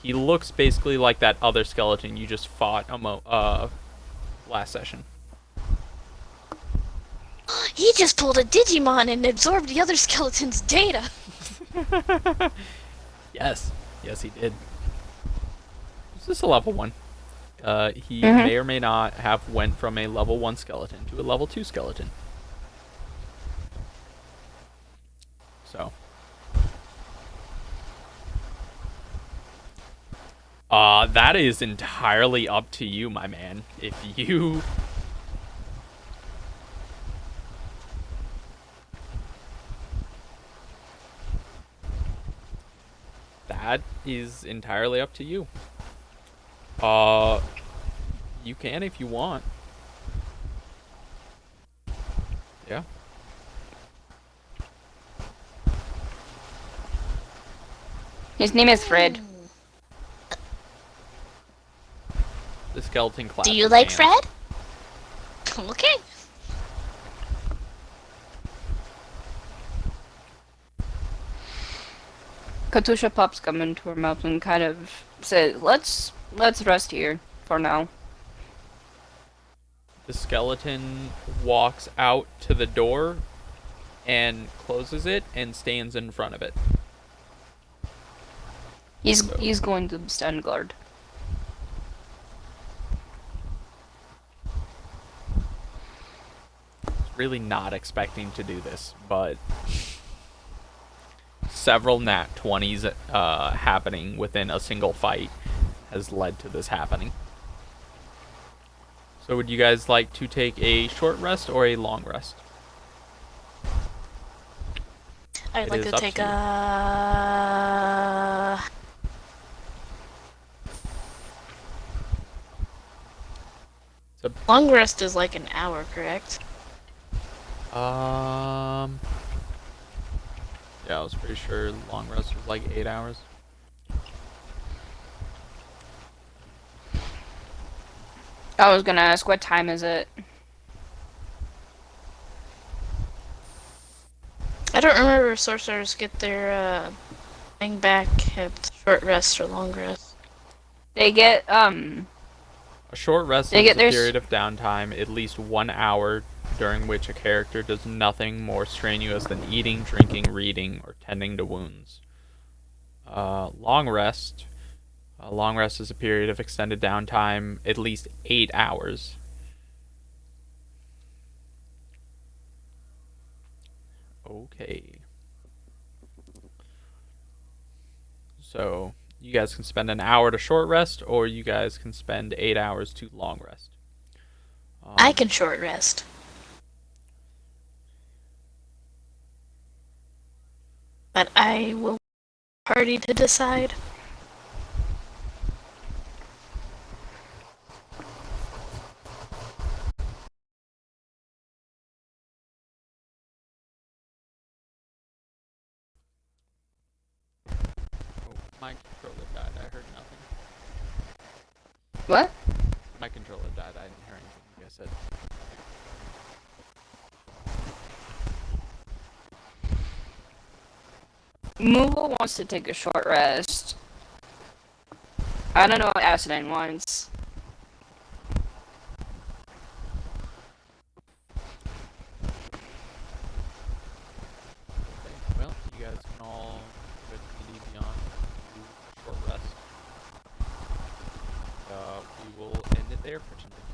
he looks basically like that other skeleton you just fought last session. He just pulled a Digimon and absorbed the other skeleton's data. Yes, he did. Is this a level 1? He may or may not have went from a level 1 skeleton to a level 2 skeleton. So. That is entirely up to you, my man. If you... That is entirely up to you. You can if you want. Yeah. His name is Fred. The skeleton class. Do you like Fred? Okay. Katusha pops gum into her mouth and kind of says, let's rest here for now. The skeleton walks out to the door and closes it and stands in front of it. He's going to stand guard. Really not expecting to do this, but several nat 20s happening within a single fight has led to this happening. So would you guys like to take a short rest or a long rest? I'd like to take a... Long rest is like an hour, correct? Yeah, I was pretty sure long rest was like 8 hours. I was gonna ask, what time is it? I don't remember if sorcerers get their thing back at short rest or long rest. They get, A short rest They is get a their period of downtime, at least 1 hour, during which a character does nothing more strenuous than eating, drinking, reading, or tending to wounds. Long rest. Long rest is a period of extended downtime, at least 8 hours. Okay. So, you guys can spend an hour to short rest, or you guys can spend 8 hours to long rest. I can short rest. But I will party to decide. My controller died. I heard nothing. what? My controller died. I didn't hear anything you guys said. Moogle wants to take a short rest. I don't know what Acidine wants. Okay, well, you guys can all go to D&D Beyond to short rest. We will end it there for tonight.